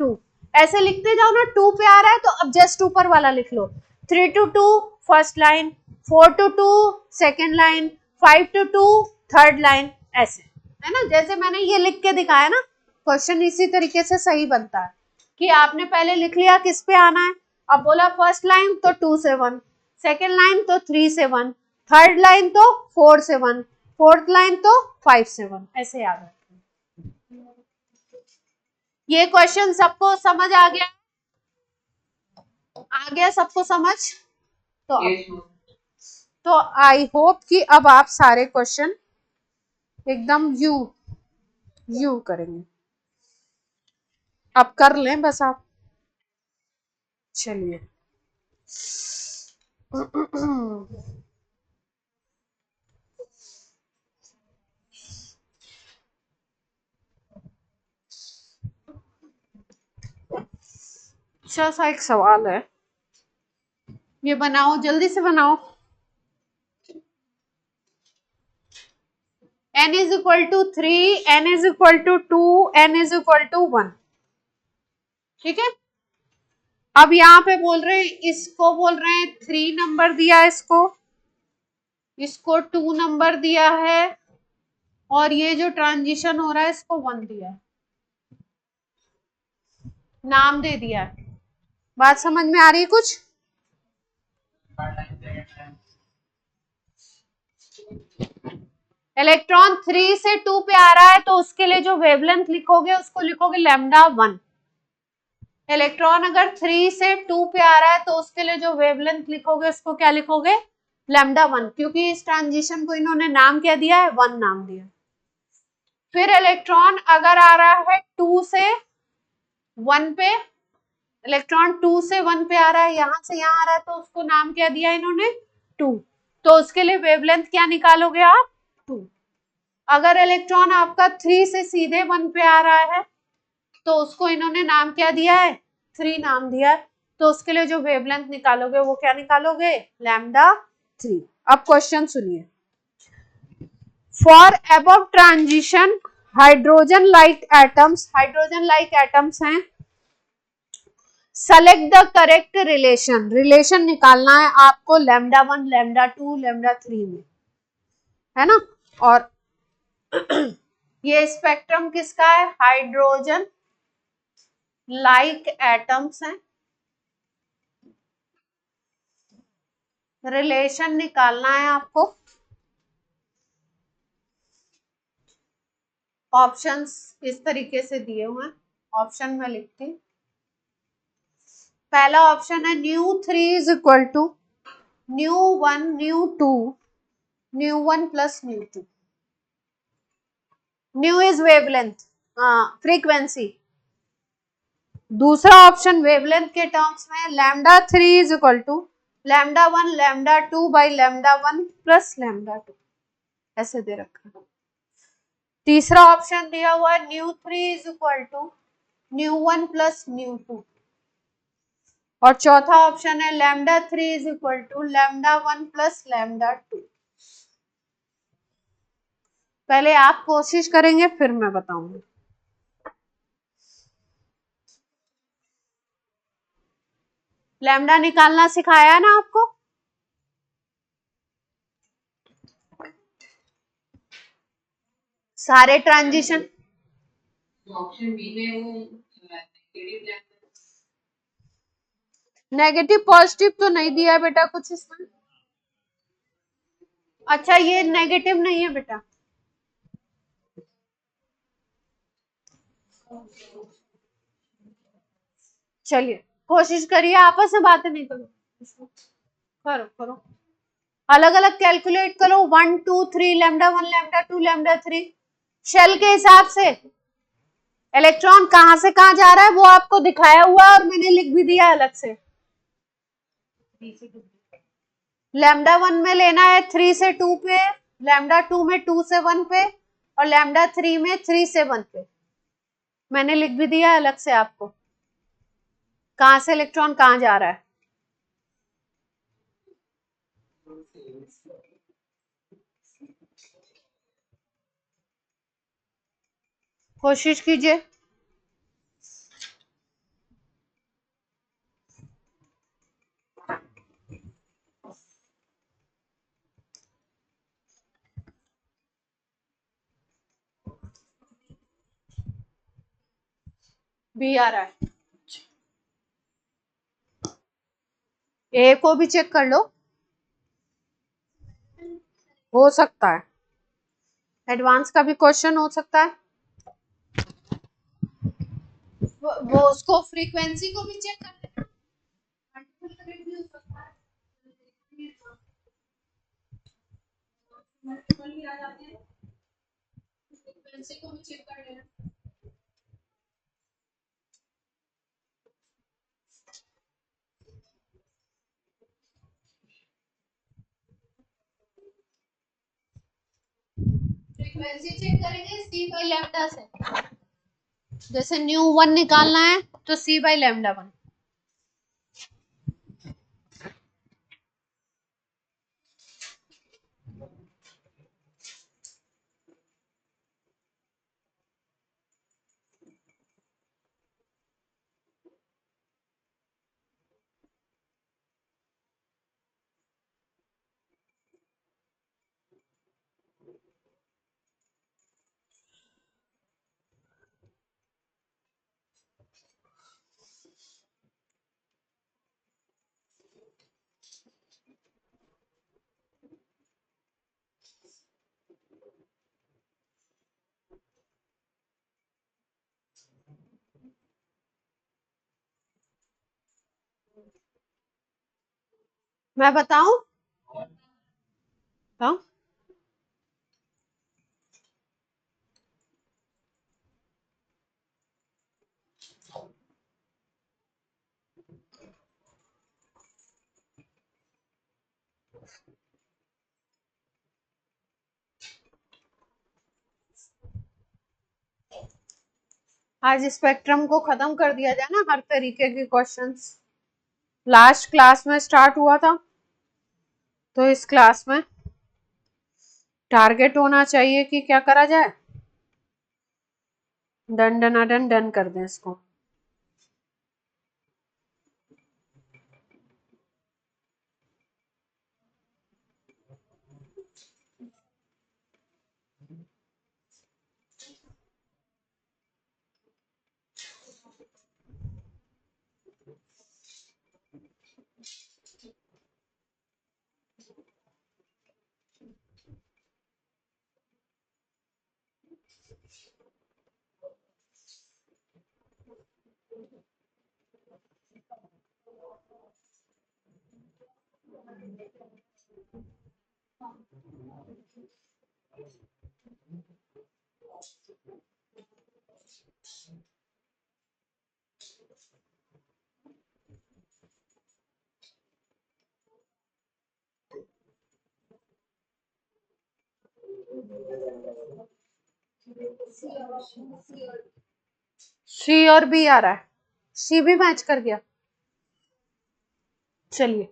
2, ऐसे लिखते जाओ ना, 2 पे आ रहा है तो अब जस्ट ऊपर वाला लिख लो, 3 to 2 first line, 4 to 2 second line, 5 to 2 third line, ऐसे है ना, जैसे मैंने ये लिख के दिखाया ना, क्वेश्चन इसी तरीके से सही बनता है कि आपने पहले लिख लिया किस पे आना है, अब बोला फर्स्ट लाइन तो 2 से 1, सेकेंड लाइन तो 3 से 1, थर्ड लाइन तो 4 से 1, फोर्थ लाइन तो 5 से 1, ऐसे याद रखें। ये क्वेश्चन सबको समझ आ गया, आ गया सबको समझ, तो तो आई होप कि अब आप सारे क्वेश्चन एकदम यू करेंगे। अब कर लें बस आप। चलिए अच्छा सा एक सवाल है, ये बनाओ, जल्दी से बनाओ। n is equal to 3, n is equal to 2, n is equal to 1। ठीक है, अब यहाँ पे बोल रहे हैं, इसको बोल रहे हैं 3 नंबर दिया है, इसको 2 नंबर दिया है, और ये जो ट्रांजिशन हो रहा है इसको 1 दिया है, नाम दे दिया है। बात समझ में आ रही है कुछ? इलेक्ट्रॉन 3 से 2 पे आ रहा है तो उसके लिए जो वेवलेंथ लिखोगे उसको लिखोगे λ1। इलेक्ट्रॉन अगर 3 से 2 पे आ रहा है तो उसके लिए जो वेवलेंथ लिखोगे उसको क्या लिखोगे? λ1, क्योंकि इस ट्रांजिशन को इन्होंने नाम क्या दिया है? 1 नाम दिया। फिर इलेक्ट्रॉन अगर आ रहा है 2 से 1 पे, इलेक्ट्रॉन 2 से 1 पे आ रहा है, यहां से यहां आ रहा है, तो उसको नाम क्या दिया इन्होंने? 2। तो उसके लिए वेवलेंथ क्या निकालोगे आप? 2। अगर इलेक्ट्रॉन आपका 3 से सीधे 1 पे आ रहा है तो उसको इन्होंने नाम क्या दिया है? 3 नाम दिया है। तो उसके लिए जो वेवलेंथ निकालोगे वो क्या निकालोगे? λ3। अब क्वेश्चन सुनिए। For above transition hydrogen like atoms हैं, सेलेक्ट द करेक्ट रिलेशन निकालना है आपको λ1, λ2, λ3 में, है ना। और ये स्पेक्ट्रम किसका है? हाइड्रोजन लाइक एटम्स हैं, रिलेशन निकालना है आपको। ऑप्शंस इस तरीके से दिए हुए हैं, ऑप्शन में लिखती हूँ। पहला ऑप्शन है ν3 is equal to ν1 ν2 ν1 plus ν2। Nu is wavelength, frequency. दूसरा ऑप्शन वेवलेंथ के टर्म्स में λ3 is equal to λ1 λ2 by λ1 plus λ2, ऐसे दे रखा है। तीसरा ऑप्शन दिया हुआ है ν3 इज इक्वल टू ν1 प्लस ν2, और चौथा ऑप्शन है λ3 इज इक्वल टू λ1 प्लस λ2। पहले आप कोशिश करेंगे फिर मैं बताऊंगी। लैम्डा निकालना सिखाया है ना आपको? सारे ट्रांजिशन ऑप्शन बी में नेगेटिव पॉजिटिव तो नहीं दिया है बेटा कुछ इसमें। अच्छा ये नेगेटिव नहीं है बेटा, चलिए कोशिश करिए, आपस में बातें नहीं करो, करो अलग अलग कैलकुलेट करो। 1 2 3 λ1 λ2 λ3 शेल के हिसाब से इलेक्ट्रॉन कहां से कहां जा रहा है वो आपको दिखाया हुआ है और मैंने लिख भी दिया अलग से। λ1 में लेना है 3 से 2 पे, λ2 में 2 से 1 पे, और λ3 में 3 से 1 पे। मैंने लिख भी दिया अलग से आपको कहां से इलेक्ट्रॉन कहां जा रहा है। कोशिश कीजिए। बी आ रहा है, ए को भी चेक कर लो, हो सकता है एडवांस का भी क्वेश्चन हो सकता है। वो उसको फ्रीक्वेंसी को भी चेक कर, मल्टीपल आ जाते हैं, फ्रीक्वेंसी को भी चेक कर लेना। फ्रीक्वेंसी चेक करेंगे सी बाई लैम्डा से। जैसे न्यू 1 निकालना है तो सी बाई लैम्डा 1। मैं बताऊं? हाँ, आज स्पेक्ट्रम को खत्म कर दिया जाए ना, हर तरीके के क्वेश्चंस। लास्ट क्लास में स्टार्ट हुआ था, तो इस क्लास में टारगेट होना चाहिए कि क्या करा जाए, डन डन डन डन कर दें इसको। सी और बी आ रहा है, सी भी मैच कर गया। चलिए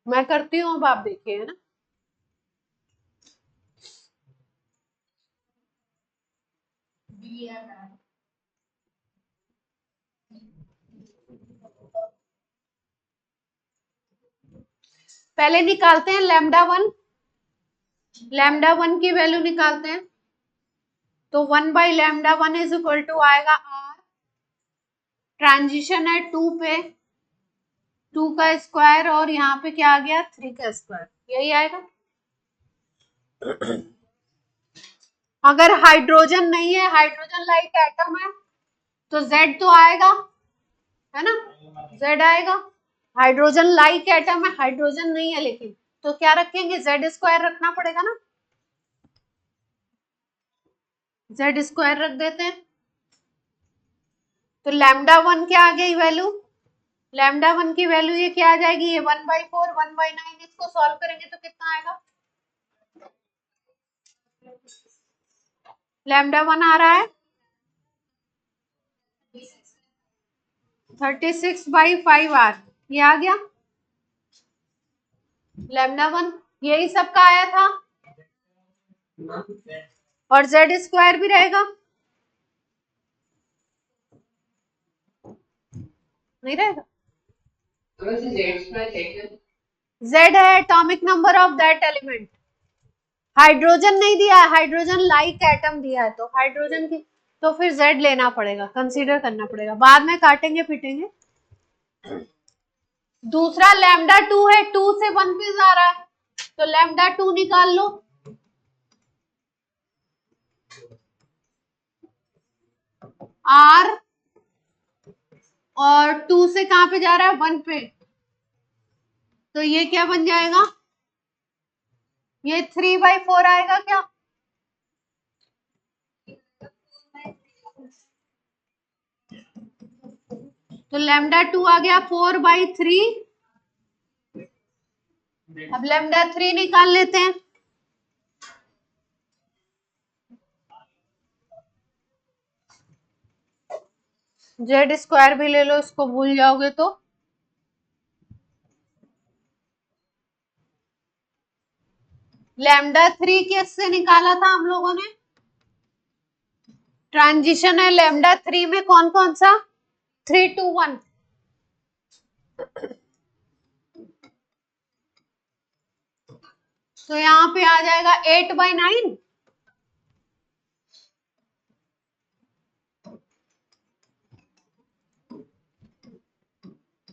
मैं करती हूँ, अब आप देखिए, है ना। पहले निकालते हैं लैम्डा 1। लैम्डा 1 की वैल्यू निकालते हैं, तो 1 by lambda 1 is equal to आएगा आर, ट्रांजिशन है 2 पे, 2 का स्क्वायर और यहाँ पे क्या आ गया 3 का स्क्वायर, यही आएगा। अगर हाइड्रोजन नहीं है, हाइड्रोजन लाइक एटम है, तो Z तो आएगा, है ना, Z आएगा। हाइड्रोजन लाइक एटम है, हाइड्रोजन नहीं है लेकिन, तो क्या रखेंगे, Z स्क्वायर रखना पड़ेगा ना, Z स्क्वायर रख देते हैं। तो लैम्डा 1 क्या आ गई वैल्यू, लैम्डा 1 की वैल्यू ये क्या आ जाएगी, ये 1/4 1/9, इसको सॉल्व करेंगे तो कितना आएगा, लैम्डा 1 आ रहा है 36/5 आर, ये आ गया लैम्डा 1, यही सबका आया था, और Z स्क्वायर भी रहेगा, नहीं रहेगा, Z है atomic number of that element. Hydrogen नहीं दिया है, हाइड्रोजन लाइक एटम दिया है, तो हाइड्रोजन की तो फिर Z लेना पड़ेगा, कंसीडर करना पड़ेगा, बाद में काटेंगे पीटेंगे। दूसरा लैम्डा 2 है, 2 से 1 पे जा रहा है, तो लैम्डा 2 निकाल लो, R और 2 से कहां पे जा रहा है 1 पे, तो ये क्या बन जाएगा ये 3/4 आएगा क्या? तो λ2 आ गया 4/3। अब λ3 निकाल लेते हैं। Z² भी ले लो, इसको भूल जाओगे तो। λ3 कैसे निकाला था हम लोगों ने? ट्रांजिशन है λ3 में कौन कौन सा? 3 to 1। तो यहाँ पे आ जाएगा 8/9।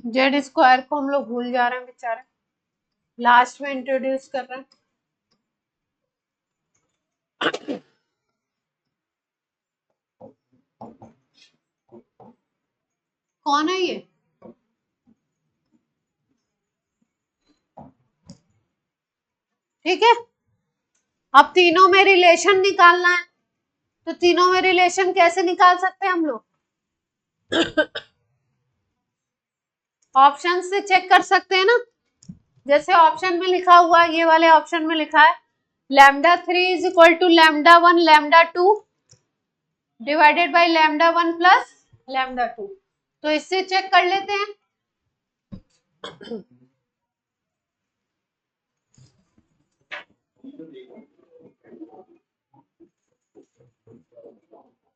Z² को हम लोग भूल जा रहे हैं बेचारे, लास्ट में इंट्रोड्यूस कर रहे हैं। कौन है ये? ठीक है, अब तीनों में रिलेशन निकालना है। तो तीनों में रिलेशन कैसे निकाल सकते हैं हम लोग? ऑप्शन से चेक कर सकते हैं ना। जैसे ऑप्शन में लिखा हुआ है, ये वाले ऑप्शन में लिखा है λ3 is equal to λ1 λ2 divided by λ1 plus λ2। तो इससे चेक कर लेते हैं।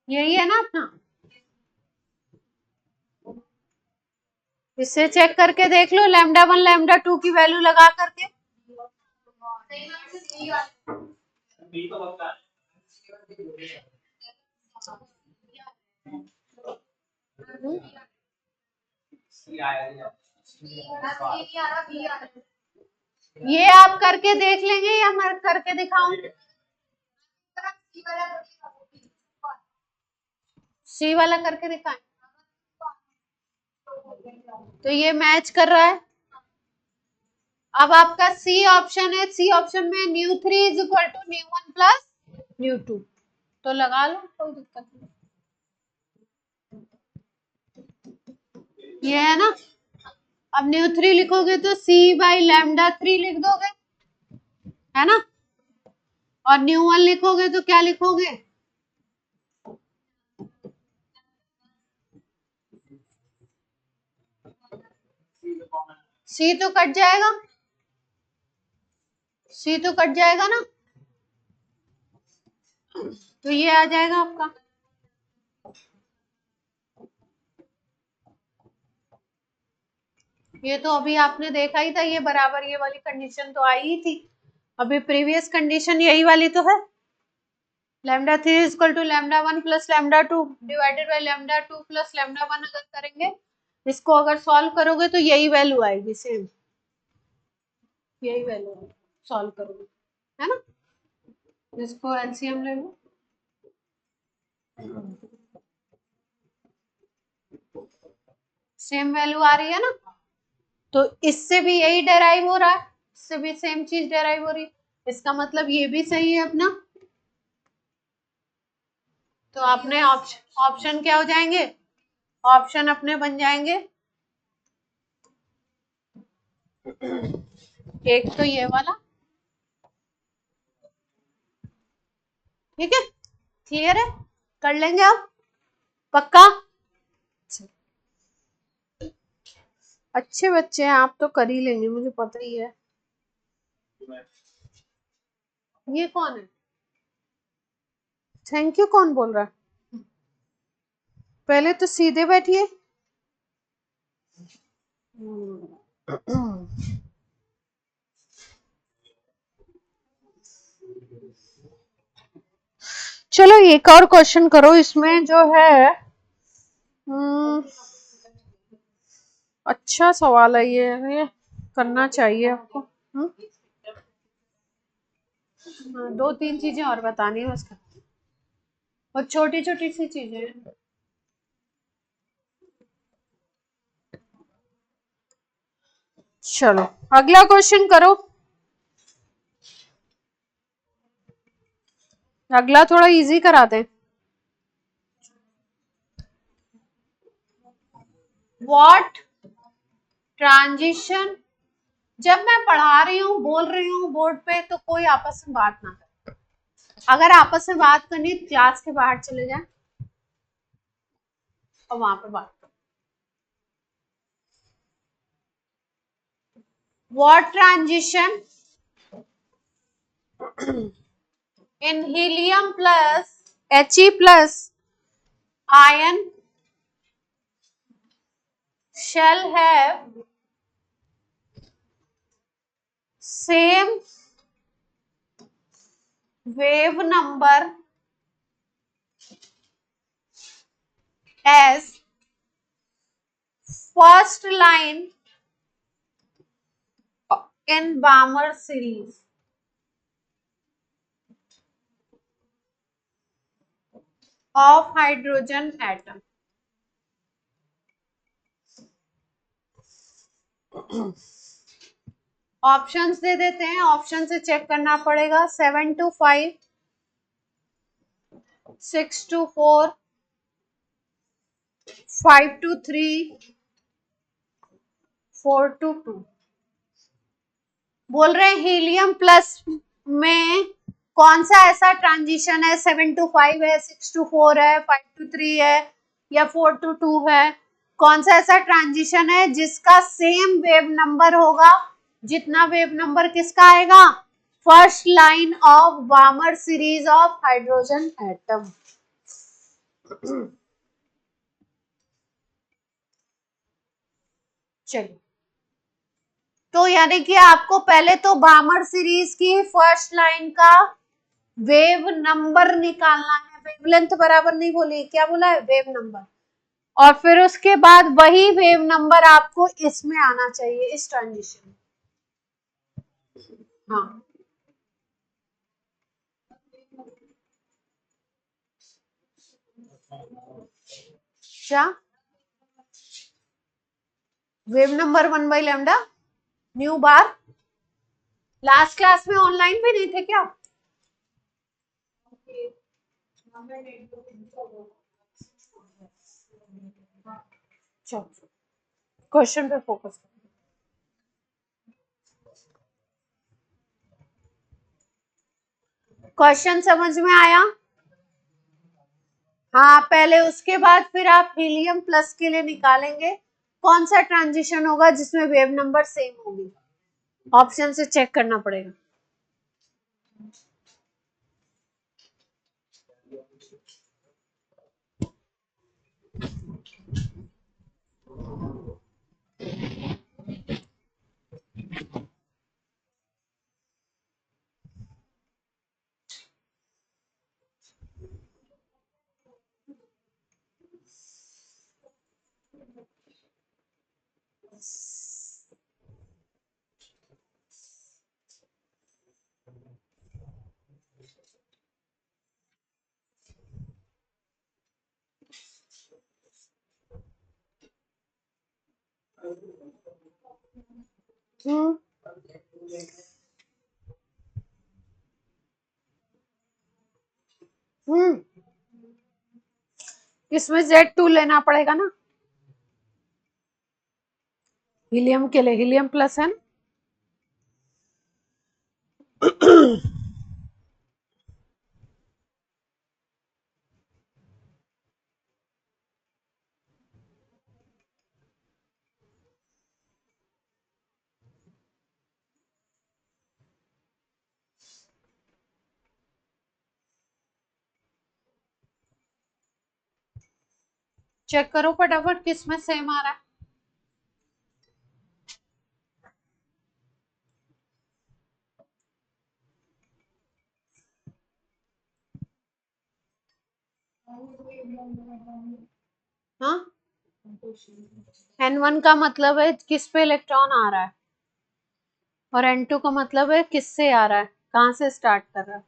यही है ना अपना, इससे चेक करके देख लो λ1 λ2 की वैल्यू लगा करके। ये आप करके देख लेंगे या मैं करके दिखाऊं? सी वाला करके दिखाएं। तो ये मैच कर रहा है। अब आपका सी ऑप्शन है, सी ऑप्शन में μ3 इज इक्वल टू μ1 प्लस μ2। तो लगा लो, कोई दिक्कत नहीं। ये है ना। अब μ3 लिखोगे तो C/λ3 लिख दोगे, है ना। और μ1 लिखोगे तो क्या लिखोगे? सी तो कट जाएगा, सी तो कट जाएगा ना। तो ये आ जाएगा आपका। ये तो अभी आपने देखा ही था, ये बराबर ये वाली कंडीशन तो आई ही थी। अभी प्रीवियस कंडीशन यही वाली तो है। λ3 is equal to λ1 plus λ2 divided by λ2 plus λ1 अगर करेंगे, इसको अगर सॉल्व करोगे तो यही वैल्यू आएगी, सेम यही वैल्यू सॉल्व करोगे, है ना। इसको एलसीएम ले लो। सेम वैल्यू आ रही है ना। तो इससे भी यही डेराइव हो रहा है, इससे भी सेम चीज डेराइव हो रही है। इसका मतलब ये भी सही है अपना। तो अपने ऑप्शन क्या हो जाएंगे? ऑप्शन अपने बन जाएंगे, एक तो ये वाला, ठीक है। क्लियर है, कर लेंगे आप पक्का। अच्छे बच्चे हैं आप, तो कर ही लेंगे, मुझे पता ही है। ये कौन है? थैंक यू कौन बोल रहा है? पहले तो सीधे बैठिए। चलो एक और क्वेश्चन करो, इसमें जो है अच्छा सवाल है ये करना चाहिए आपको। दो तीन चीजें और बतानी है उसका, और छोटी छोटी सी चीजें हैं। चलो अगला क्वेश्चन करो। अगला थोड़ा इजी कराते हैं। व्हाट ट्रांजिशन, जब मैं पढ़ा रही हूँ बोल रही हूँ बोर्ड पे तो कोई आपस में बात ना करे। अगर आपस में बात करनी है क्लास के बाहर चले जाए और वहां पे बात करो। What transition in helium plus He plus ion shall have same wave number as first line in Balmer series. Of hydrogen atom. Options दे देते हैं, ऑप्शन से चेक करना पड़ेगा। 7 to 5, 6 to 4, 5 to 3, 4 to 2। बोल रहे हैं हीलियम प्लस में कौन सा ऐसा ट्रांजिशन है, 7 to 5 है, 6 to 4 है, 5 to 3 है या 4 to 2 है, कौन सा ऐसा ट्रांजिशन है जिसका सेम वेव नंबर होगा, जितना वेव नंबर किसका आएगा, first line of बामर series of hydrogen atom. चलिए, तो यानी कि आपको पहले तो बामर सीरीज की फर्स्ट लाइन का वेव नंबर निकालना है। वेवलेंथ बराबर नहीं बोली, क्या बोला है, वेव नंबर। और फिर उसके बाद वही वेव नंबर आपको इसमें आना चाहिए, इस ट्रांजिशन में। हाँ, क्या वेव नंबर 1/λ न्यू बार। लास्ट क्लास में ऑनलाइन भी नहीं थे क्या? चलो क्वेश्चन पे फोकस। क्वेश्चन समझ में आया? हाँ, पहले उसके बाद फिर आप हीलियम प्लस के लिए निकालेंगे कौन सा ट्रांजिशन होगा जिसमें वेव नंबर सेम होगी। ऑप्शन से चेक करना पड़ेगा। इसमें Z2 लेना पड़ेगा ना, हीलियम के लिए हीलियम प्लस है ना। चेक करो फटाफट किसमें सेम आ रहा है। हाँ, N1 का मतलब है किस पे इलेक्ट्रॉन आ रहा है और N2 का मतलब है किससे आ रहा है, कहां से स्टार्ट कर रहा है।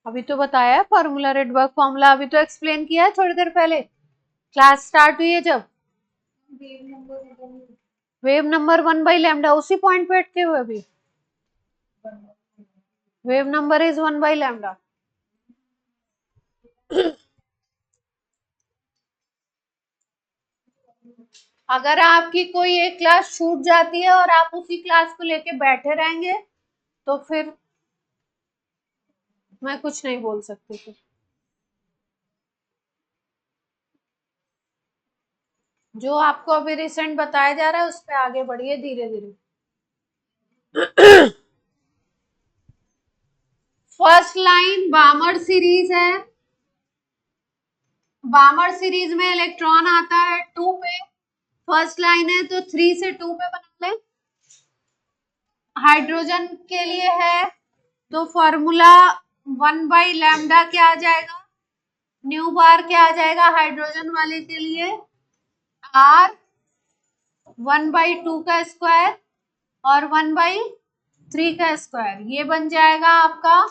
अभी तो बताया है फॉर्मूला, रेडबर्ग फॉर्मूला अभी तो एक्सप्लेन किया है थोड़ी देर पहले, क्लास स्टार्ट हुई है जब। वेव नंबर 1/λ उसी पॉइंट पे अटके हुए अभी। Wave number is 1/λ। अगर आपकी कोई एक क्लास छूट जाती है और आप उसी क्लास को लेके बैठे रहेंगे तो फिर मैं कुछ नहीं बोल सकती थी। जो आपको अभी रिसेंट बताया जा रहा है उस पर आगे बढ़िए धीरे धीरे। फर्स्ट लाइन बामर सीरीज है। बामर सीरीज में इलेक्ट्रॉन आता है 2 पे। फर्स्ट लाइन है तो 3 से 2 पे बना ले। हाइड्रोजन के लिए है तो फॉर्मूला 1/λ क्या आ जाएगा, न्यू बार क्या आ जाएगा हाइड्रोजन वाले के लिए, R 1/2 का स्क्वायर और 1/3 का स्क्वायर। ये बन जाएगा आपका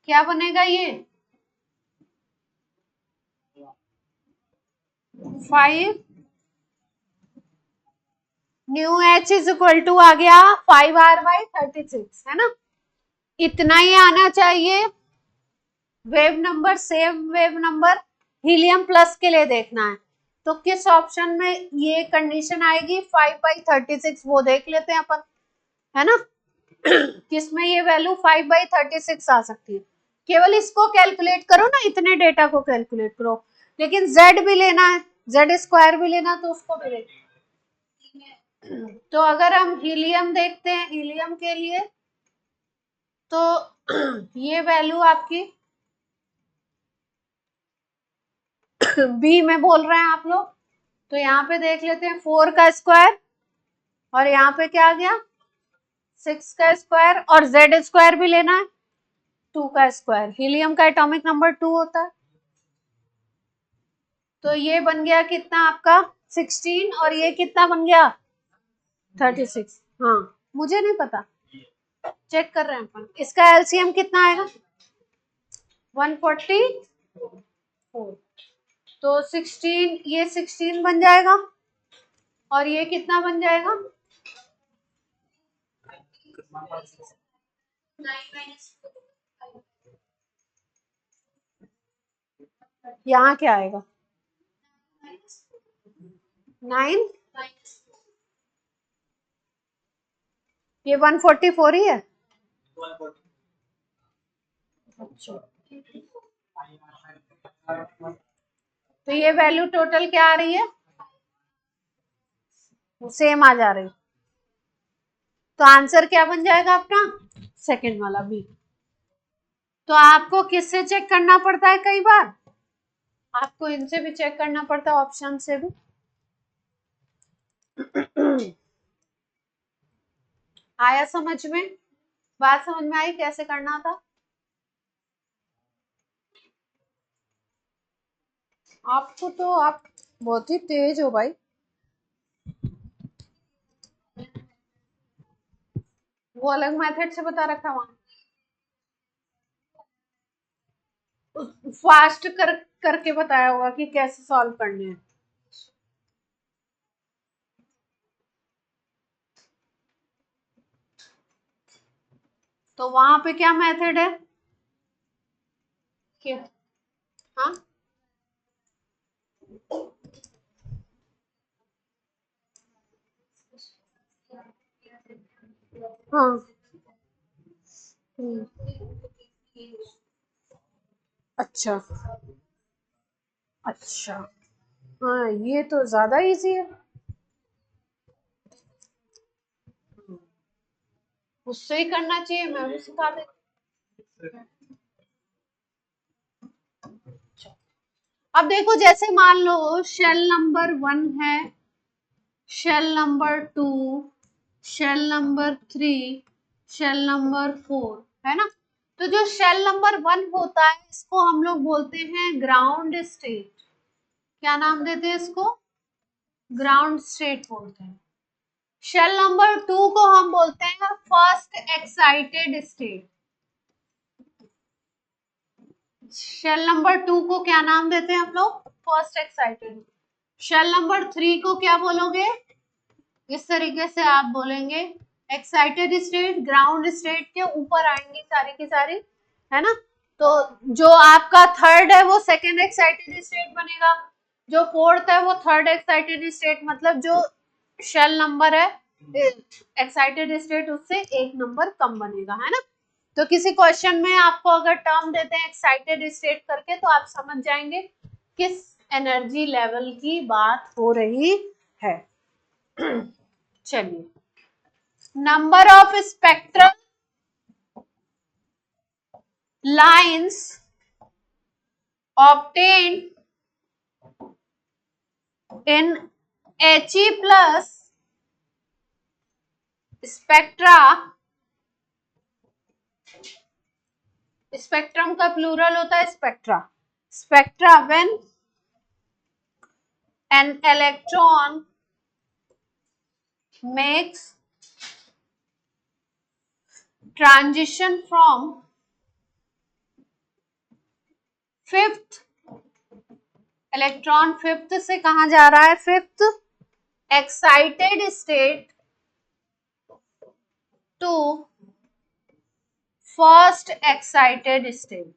क्या बनेगा, ये 5 nu H is equal to आ गया 5R/36, है ना। इतना ही आना चाहिए। Wave number same wave number helium plus के लिए देखना है तो किस ऑप्शन में ये कंडीशन आएगी 5/36, वो देख लेते हैं अपन, है ना। किसमें ये वैल्यू 5/36 आ सकती है। केवल इसको कैलकुलेट करो ना, इतने डेटा को कैलकुलेट करो, लेकिन z भी लेना है, z² भी लेना तो उसको भी लेना। तो अगर हम हीलियम देखते हैं, हीलियम के लिए तो ये वैल्यू आपकी बी में बोल रहे हैं आप लोग, तो यहाँ पे देख लेते हैं 4 का स्क्वायर और यहाँ पे क्या आ गया 6 का स्क्वायर और z² भी लेना है 2 का स्क्वायर। हीलियम का एटॉमिक नंबर 2 होता है तो ये बन गया कितना आपका 16 और ये कितना बन गया 36। हाँ मुझे नहीं पता, चेक कर रहे हैं अपन। इसका एलसीएम कितना आएगा 144, तो 16 ये 16 बन जाएगा और ये कितना बन जाएगा 9 यहाँ क्या आएगा 9, ये 144 ही है। अच्छा तो ये वैल्यू टोटल क्या आ रही है, सेम आ जा रही। तो आंसर क्या बन जाएगा अपना सेकंड वाला बी। तो आपको किससे चेक करना पड़ता है, कई बार आपको इनसे भी चेक करना पड़ता है, ऑप्शन से भी। आया समझ में, बात समझ में आई कैसे करना था। आपको तो आप बहुत ही तेज हो भाई, वो अलग मेथड से बता रखा वहां, फास्ट करके बताया होगा कि कैसे सॉल्व करने हैं। तो वहां पे क्या मेथड है कि हाँ हाँ अच्छा अच्छा, हाँ ये तो ज्यादा इजी है, उससे ही करना चाहिए, मैं भी सिखा दे। अब देखो जैसे मान लो शेल नंबर 1 है, shell number 2, shell number 3, shell number 4, है ना। तो जो शेल नंबर 1 होता है इसको हम लोग बोलते हैं ग्राउंड स्टेट। क्या नाम देते हैं इसको, ग्राउंड स्टेट बोलते हैं। शेल नंबर 2 को हम बोलते हैं first excited state. Shell number 2 को क्या नाम देते हैं हम लोग? First excited. शेल नंबर 3 को क्या बोलोगे? इस तरीके से आप बोलेंगे, एक्साइटेड स्टेट ग्राउंड स्टेट के ऊपर आएंगी सारी की सारी, है ना। तो जो आपका थर्ड है वो सेकेंड एक्साइटेड स्टेट बनेगा, जो फोर्थ है वो थर्ड एक्साइटेड स्टेट, मतलब जो शेल नंबर है एक्साइटेड स्टेट उससे एक नंबर कम बनेगा, है ना। तो किसी क्वेश्चन में आपको अगर टर्म देते हैं एक्साइटेड स्टेट करके, तो आप समझ जाएंगे किस एनर्जी लेवल की बात हो रही है। चलिए, number of spectral lines obtained in He plus spectra, spectrum का प्लूरल होता है spectra, spectra when an electron makes transition from fifth, electron fifth से कहां जा रहा है? Fifth excited state to first excited state.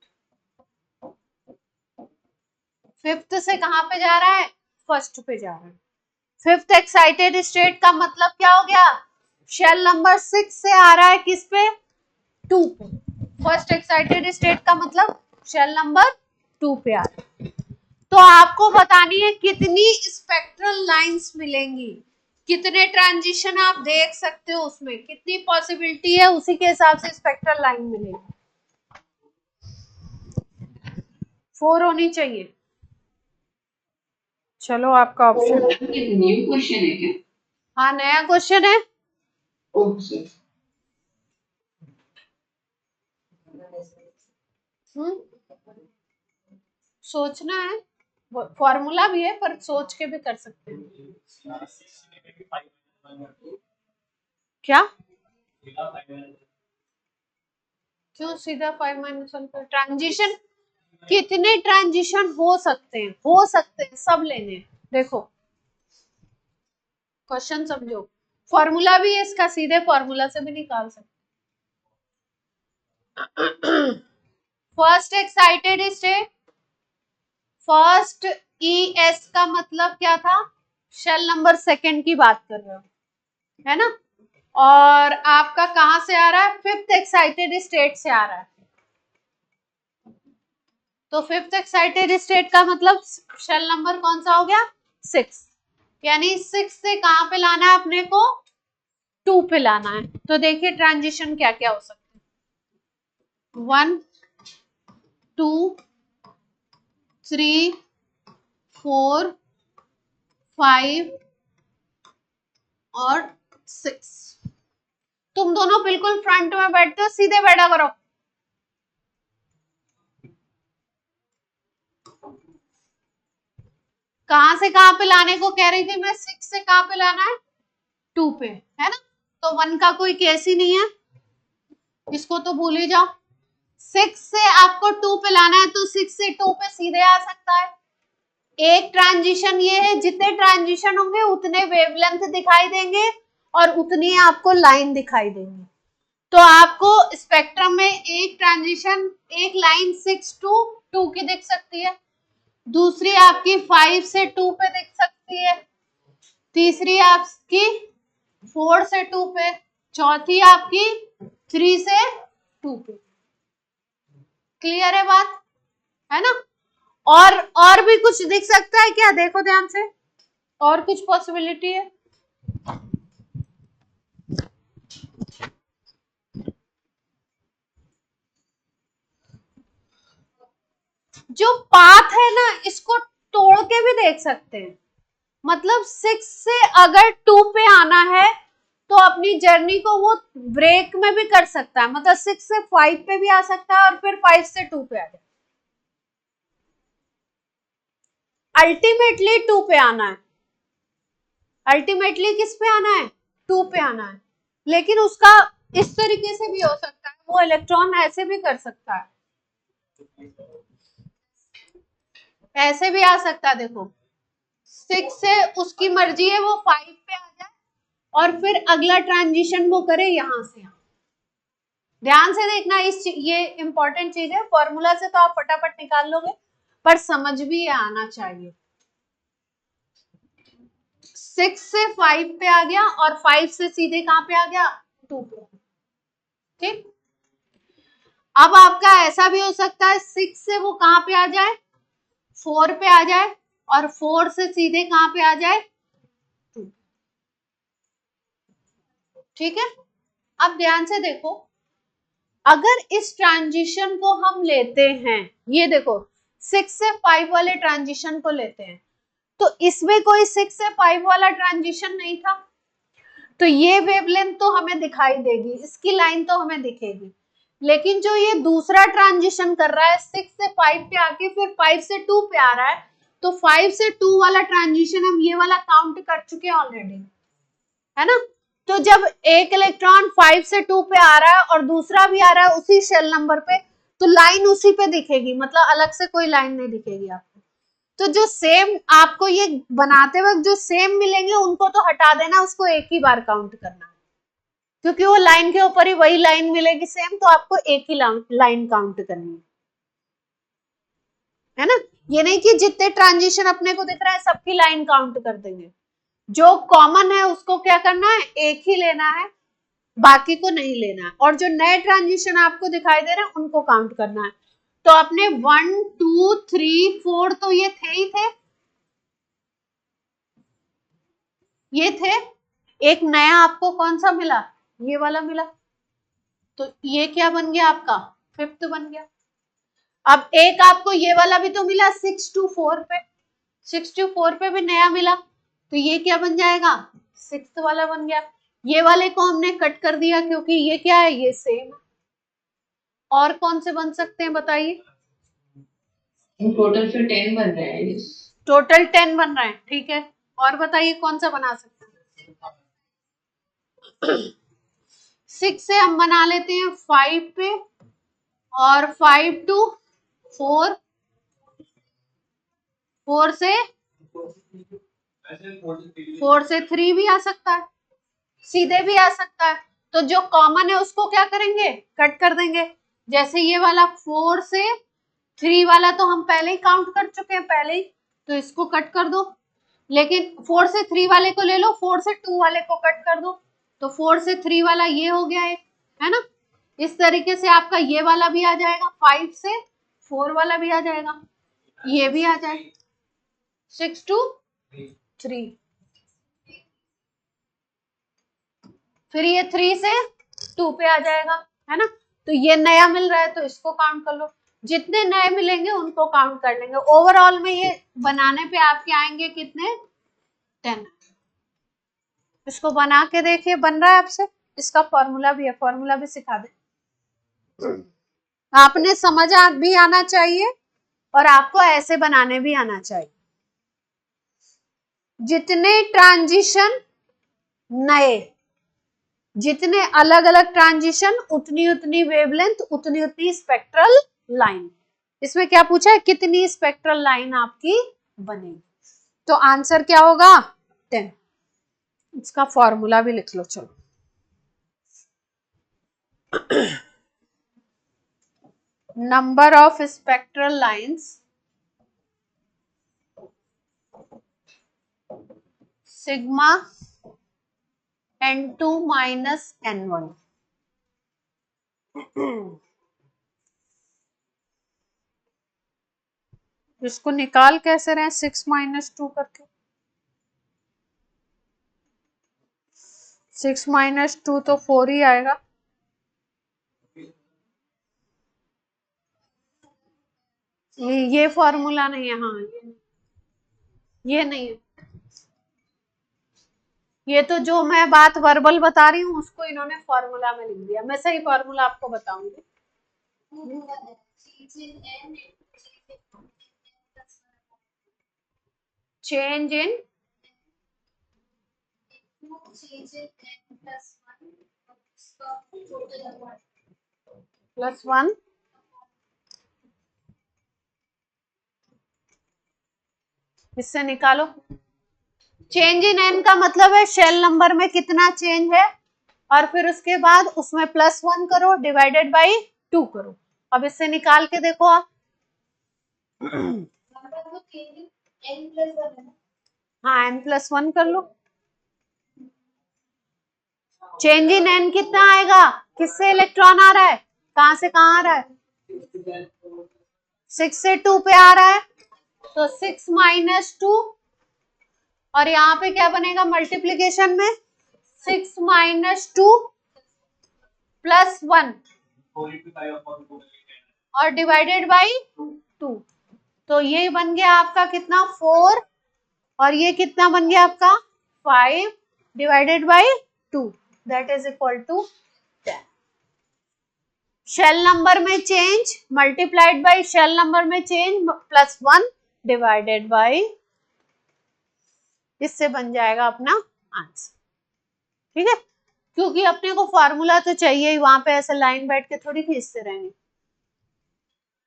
Fifth से कहां पे जा रहा है? फर्स्ट पे जा रहा है। फिफ्थ एक्साइटेड स्टेट का मतलब क्या हो गया? शेल नंबर 6 से आ रहा है किस पे? 2 पे। फर्स्ट एक्साइटेड स्टेट का मतलब शेल नंबर 2 पे आ रहा है। तो आपको बतानी है कितनी स्पेक्ट्रल लाइंस मिलेंगी, कितने ट्रांजिशन आप देख सकते हो, उसमें कितनी पॉसिबिलिटी है, उसी के हिसाब से स्पेक्ट्रल लाइन मिलेगी। 4 होनी चाहिए। चलो आपका ऑप्शन। न्यू क्वेश्चन है क्या? हाँ, नया क्वेश्चन है। सोचना है, फॉर्मूला भी है पर सोच के भी कर सकते हैं। क्या? क्यों सीधा 5 - 1 ट्रांजिशन? कितने ट्रांजिशन हो सकते हैं? हो सकते हैं, सब लेने हैं। देखो क्वेश्चन समझो, फॉर्मूला भी है इसका, सीधे फॉर्मूला से भी निकाल सकते। First excited state, first ES का मतलब क्या था? शेल नंबर सेकंड की बात कर रहे हो, है ना। और आपका कहां से आ रहा है? फिफ्थ एक्साइटेड स्टेट से आ रहा है। तो फिफ्थ एक्साइटेड स्टेट का मतलब शेल नंबर कौन सा हो गया? 6। यानी 6 से कहां पे लाना है अपने को? 2 पे लाना है। तो देखिए ट्रांजिशन क्या क्या हो सकते हैं। 1 2 3 4 5 और 6। तुम दोनों बिल्कुल फ्रंट में बैठते हो, सीधे बैठा करो। कहां से कहां पे लाने को कह रही थी मैं? 6 से कहां पे लाना है? 2 पे, है ना। तो 1 का कोई केस ही नहीं है, इसको तो भूल ही जाओ। 6 से आपको 2 पे लाना है, तो 6 से 2 पे सीधे आ सकता है। एक ट्रांजिशन ये है, जितने ट्रांजिशन होंगे उतने वेवलेंथ दिखाई देंगे और उतनी आपको लाइन दिखाई देंगी। तो आपको स्पेक्ट्रम में एक ट्रांजिशन, एक लाइन 6 to 2 की दिख सकती है, दूसरी आपकी 5 से 2 पे दिख सकती है, तीसरी आपकी 4 से 2 पे, चौथी आपकी 3 से 2 पे। क्लियर है बात, है ना। और भी कुछ दिख सकता है क्या? देखो ध्यान से, और कुछ पॉसिबिलिटी है? जो पाथ है ना, इसको तोड़ के भी देख सकते हैं। मतलब 6 से अगर 2 पे आना है तो अपनी जर्नी को वो ब्रेक में भी कर सकता है, मतलब 6 से 5 पे भी आ सकता है और फिर 5 से 2 पे आ जाए। अल्टीमेटली 2 पे आना है, अल्टीमेटली किस पे आना है? 2 पे आना है। लेकिन उसका इस तरीके से भी हो सकता है, वो इलेक्ट्रॉन ऐसे भी कर सकता है। ऐसे भी आ सकता है, देखो 6 से उसकी मर्जी है वो 5 पे आ जाए और फिर अगला ट्रांजिशन वो करे यहां से यहाँ। ध्यान से देखना, ये इंपॉर्टेंट चीज है, फॉर्मूला से तो आप फटाफट निकाल लोगे पर समझ भी आना चाहिए। 6 से 5 पे आ गया और 5 से सीधे कहां पे आ गया, 2 पे। ठीक, अब आपका ऐसा भी हो सकता है 6 से वो कहां पे आ जाए, 4 पे आ जाए और 4 से सीधे कहां पे आ जाए, 2। ठीक है, अब ध्यान से देखो, अगर इस ट्रांजिशन को हम लेते हैं, ये देखो 6 से 5 वाले ट्रांजिशन को लेते हैं, तो इसमें कोई 6 से 5 वाला ट्रांजिशन नहीं था, तो ये वेवलेंथ तो हमें दिखाई देगी, इसकी लाइन तो हमें दिखेगी। लेकिन जो ये दूसरा ट्रांजिशन कर रहा है 6 से 5 पे आके फिर 5 से 2 पे आ रहा है, तो 5 से 2 वाला ट्रांजिशन हम ये वाला काउंट कर चुके हैं ऑलरेडी, है ना। तो जब एक इलेक्ट्रॉन 5 से 2 पे आ रहा है और दूसरा भी आ रहा है उसी शेल नंबर पे, तो लाइन उसी पे दिखेगी, मतलब अलग से कोई लाइन नहीं दिखेगी आपको। तो जो सेम आपको ये बनाते वक्त जो सेम मिलेंगे उनको तो हटा देना, उसको एक ही बार काउंट करना, क्योंकि वो लाइन के ऊपर ही वही लाइन मिलेगी सेम, तो आपको एक ही लाइन काउंट करनी है ना। ये नहीं कि जितने ट्रांजिशन अपने को दिख रहा है सबकी लाइन काउंट कर देंगे, जो कॉमन है उसको क्या करना है, एक ही लेना है, बाकी को नहीं लेना है, और जो नए ट्रांजिशन आपको दिखाई दे रहे हैं उनको काउंट करना है। तो अपने 1 2 3 4 तो ये थे ही थे, ये थे, एक नया आपको कौन सा मिला, ये वाला मिला, तो ये क्या बन गया आपका, 5th बन गया। अब एक आपको ये वाला भी तो मिला 6 to 4 पे, 6 to 4 पे भी नया मिला, तो ये क्या बन जाएगा, 6th वाला बन गया। ये वाले को हमने कट कर दिया क्योंकि ये क्या है, ये सेम। और कौन से बन सकते हैं बताइए, टोटल फिर 10 बन रहा है, टोटल 10 बन रहा है, ठीक है। और बताइए कौन सा बना सकते हैं। 6 से हम बना लेते हैं 5 पे, और 5 to 4, 4 से 3 भी आ सकता है, सीधे भी आ सकता है। तो जो कॉमन है उसको क्या करेंगे, कट कर देंगे। जैसे ये वाला 4 से 3 वाला तो हम पहले ही काउंट कर चुके हैं पहले ही, तो इसको कट कर दो। लेकिन 4 से 3 वाले को ले लो, 4 से 2 वाले को कट कर दो, तो 4 से 3 वाला ये हो गया एक, है ना। इस तरीके से आपका ये वाला भी आ जाएगा, 5 से 4 वाला भी आ जाएगा, ये भी आ जाएगा, 6 to 3, फिर ये 3 से 2 पे आ जाएगा, है ना। तो ये नया मिल रहा है तो इसको काउंट कर लो, जितने नए मिलेंगे उनको काउंट कर लेंगे। ओवरऑल में ये बनाने पे आपके आएंगे कितने, 10। इसको बना के देखिए, बन रहा है आपसे, इसका फॉर्मूला भी है, फॉर्मूला भी सिखा दे। आपने समझ भी आना चाहिए और आपको ऐसे बनाने भी आना चाहिए। जितने ट्रांजिशन नए, जितने अलग अलग ट्रांजिशन, उतनी उतनी वेवलेंथ, उतनी उतनी स्पेक्ट्रल लाइन। इसमें क्या पूछा है, कितनी स्पेक्ट्रल लाइन आपकी बनेगी, तो आंसर क्या होगा, 10। इसका फॉर्मूला भी लिख लो, चलो। Number of spectral lines sigma n2 minus n1। इसको निकाल कैसे रहे, 6 माइनस 2 करके, 6 माइनस 2 तो 4 ही आएगा। ये फॉर्मूला नहीं है, हाँ ये नहीं है, ये तो जो मैं बात वर्बल बता रही हूँ उसको इन्होंने फॉर्मूला में लिख दिया। मैं सही फॉर्मूला आपको बताऊंगी। चेंज इन +1 इससे निकालो। चेंज इन एन का मतलब है शेल नंबर में कितना चेंज है, और फिर उसके बाद उसमें +1 करो डिवाइडेड बाई 2 करो। अब इससे निकाल के देखो आप। हाँ n+1 कर लो। चेंज इन एन कितना आएगा, किससे इलेक्ट्रॉन आ रहा है, कहां से कहां आ रहा है, 6 से 2 पे आ रहा है, तो 6 - 2, और यहाँ पे क्या बनेगा मल्टीप्लीकेशन में 6 - 2 +1 और डिवाइडेड बाई 2, तो ये बन गया आपका कितना 4, और ये कितना बन गया आपका 5 divided by 2, that is equal to 10। Shell number में change multiplied by shell number में चेंज +1 डिवाइडेड बाई, इससे बन जाएगा अपना आंसर। ठीक है, क्योंकि अपने को फॉर्मूला तो चाहिए ही, वहां पे ऐसे लाइन बैठ के थोड़ी खींचते रहेंगे,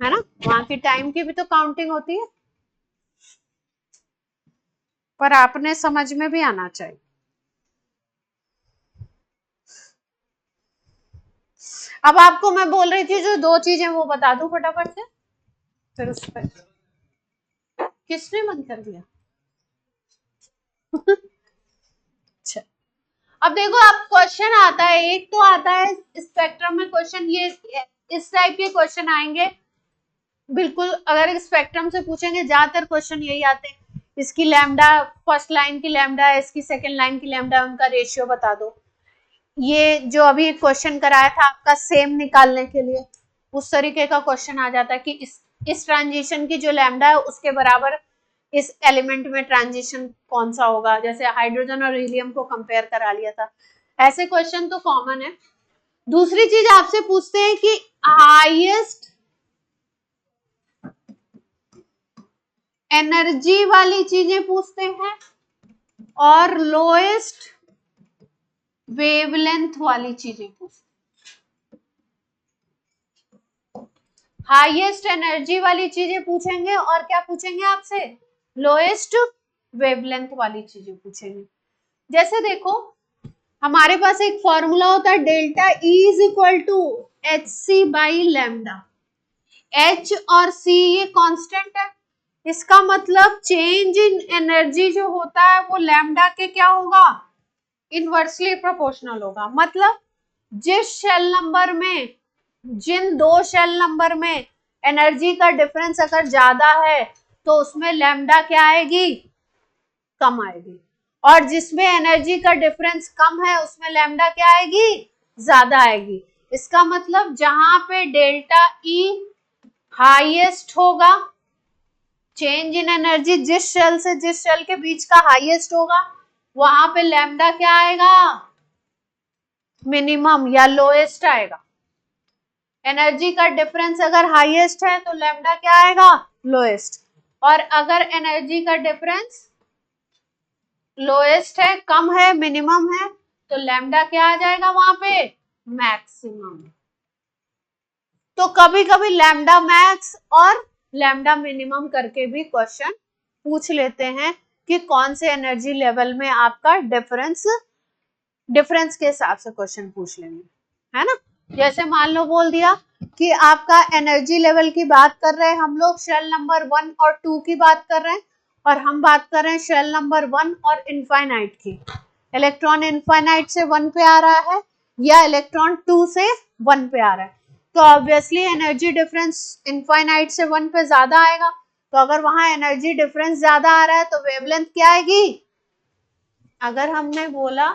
है ना, वहां की टाइम की भी तो काउंटिंग होती है, पर आपने समझ में भी आना चाहिए। अब आपको मैं बोल रही थी जो 2 चीजें वो बता दूं फटाफट से, फिर उस पर किसने बंद कर दिया? अच्छा, अब देखो आप क्वेश्चन आता है, एक तो आता है स्पेक्ट्रम में क्वेश्चन, ये इस टाइप के क्वेश्चन आएंगे बिल्कुल, अगर स्पेक्ट्रम से पूछेंगे ज्यादातर क्वेश्चन यही आते हैं, इसकी लैम्डा फर्स्ट लाइन की लैम्डा है, इसकी सेकंड लाइन की लैम्डा, उनका रेशियो बता दो। ये जो अभी क्वेश्चन कराया था आपका सेम निकालने के लिए, उस तरीके का क्वेश्चन आ जाता है कि इस ट्रांजिशन की जो लैम्डा है उसके बराबर इस एलिमेंट में ट्रांजिशन कौन सा होगा, जैसे हाइड्रोजन और हीलियम को कंपेयर करा लिया था। ऐसे क्वेश्चन तो कॉमन है। दूसरी चीज आपसे पूछते हैं कि हाईएस्ट एनर्जी वाली चीजें पूछते हैं और लोएस्ट वेवलेंथ वाली चीजें पूछते हैं। हाईएस्ट एनर्जी वाली चीजें पूछेंगे और क्या पूछेंगे आपसे, लोएस्ट वेवलेंथ वाली चीजें पूछेंगे। जैसे देखो हमारे पास एक फॉर्मूला होता है delta E is equal to HC by lambda. H और C ये कांस्टेंट है, इसका मतलब चेंज इन एनर्जी जो होता है वो लैम्डा के क्या होगा, इनवर्सली प्रोपोर्शनल होगा। मतलब जिस शेल नंबर में, जिन 2 शेल नंबर में एनर्जी का डिफरेंस अगर ज्यादा है तो उसमें लैम्डा क्या आएगी, कम आएगी, और जिसमें एनर्जी का डिफरेंस कम है उसमें लैम्डा क्या आएगी, ज्यादा आएगी। इसका मतलब जहां पे डेल्टा E हाईएस्ट होगा, चेंज इन एनर्जी जिस शेल से जिस शेल के बीच का हाईएस्ट होगा, वहां पे लैम्डा क्या आएगा, मिनिमम या लोएस्ट आएगा। एनर्जी का डिफरेंस अगर हाईएस्ट है तो लैम्डा क्या आएगा, लोएस्ट, और अगर एनर्जी का डिफरेंस लोएस्ट है, कम है, मिनिमम है, तो लैम्डा क्या आ जाएगा वहां पे, मैक्सिमम। तो कभी कभी लैम्डा मैक्स और लैम्डा मिनिमम करके भी क्वेश्चन पूछ लेते हैं कि कौन से एनर्जी लेवल में आपका डिफरेंस के हिसाब से क्वेश्चन पूछ लेंगे, है ना। जैसे मान लो बोल दिया कि आपका एनर्जी लेवल की बात कर रहे हैं हम लोग, शेल नंबर 1 और 2 की बात कर रहे हैं, और हम बात कर रहे हैं शेल नंबर 1 और इनफाइनाइट की। इलेक्ट्रॉन इनफाइनाइट से 1 पे आ रहा है या इलेक्ट्रॉन 2 से 1 पे आ रहा है, तो ऑब्वियसली एनर्जी डिफरेंस इनफाइनाइट से 1 पे ज्यादा आएगा। तो अगर वहां एनर्जी डिफरेंस ज्यादा आ रहा है तो वेवलेंथ क्या आएगी। अगर हमने बोला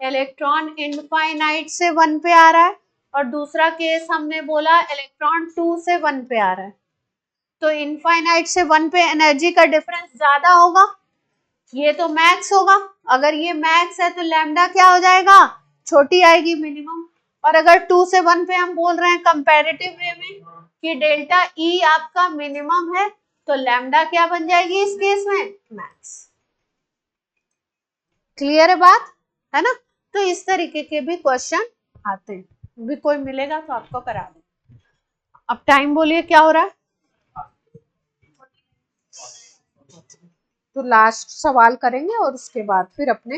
इलेक्ट्रॉन इनफाइनाइट से 1 पे आ रहा है और दूसरा केस हमने बोला इलेक्ट्रॉन 2 से 1 पे आ रहा है, तो इनफाइनाइट से 1 पे एनर्जी का डिफरेंस ज्यादा होगा, ये तो मैक्स होगा। अगर ये मैक्स है तो लैम्डा क्या हो जाएगा, छोटी आएगी, मिनिमम। और अगर 2 से 1 पे हम बोल रहे हैं कंपैरेटिव वे में कि डेल्टा E आपका मिनिमम है, तो लैम्डा क्या बन जाएगी इस केस में, मैक्स। क्लियर है बात, है ना। तो इस तरीके के भी क्वेश्चन आते हैं, भी कोई मिलेगा तो आपको करा दें। अब टाइम बोलिए क्या हो रहा है, तो लास्ट सवाल करेंगे और उसके बाद फिर अपने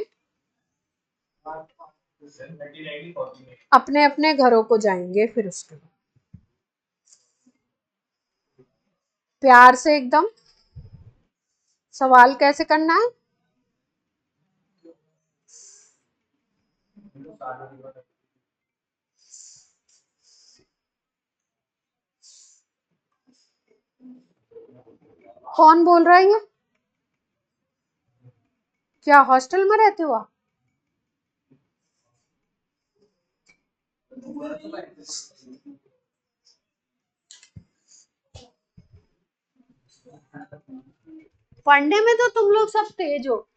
अपने घरों को जाएंगे। फिर उसके बाद प्यार से एकदम सवाल कैसे करना है। कौन बोल रहा है ये? क्या हॉस्टल में रहते हो आप? पढ़ने में तो तुम लोग सब तेज हो,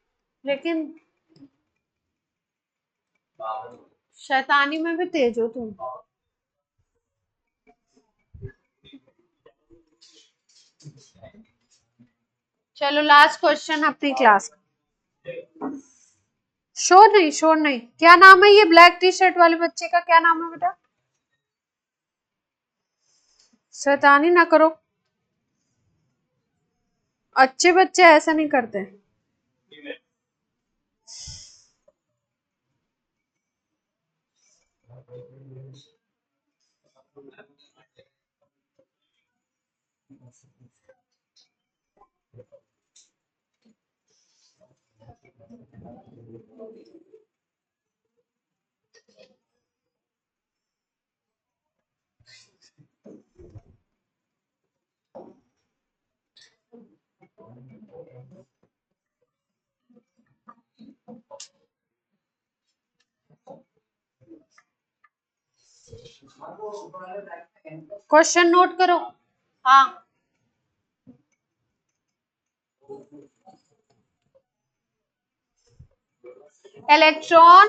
लेकिन शैतानी में भी तेज हो तुम। चलो लास्ट क्वेश्चन अपनी क्लास का। शोर नहीं। क्या नाम है ये ब्लैक टी शर्ट वाले बच्चे का? क्या नाम है बेटा? शैतानी ना करो, अच्छे बच्चे ऐसा नहीं करते। क्वेश्चन नोट करो। हाँ, इलेक्ट्रॉन,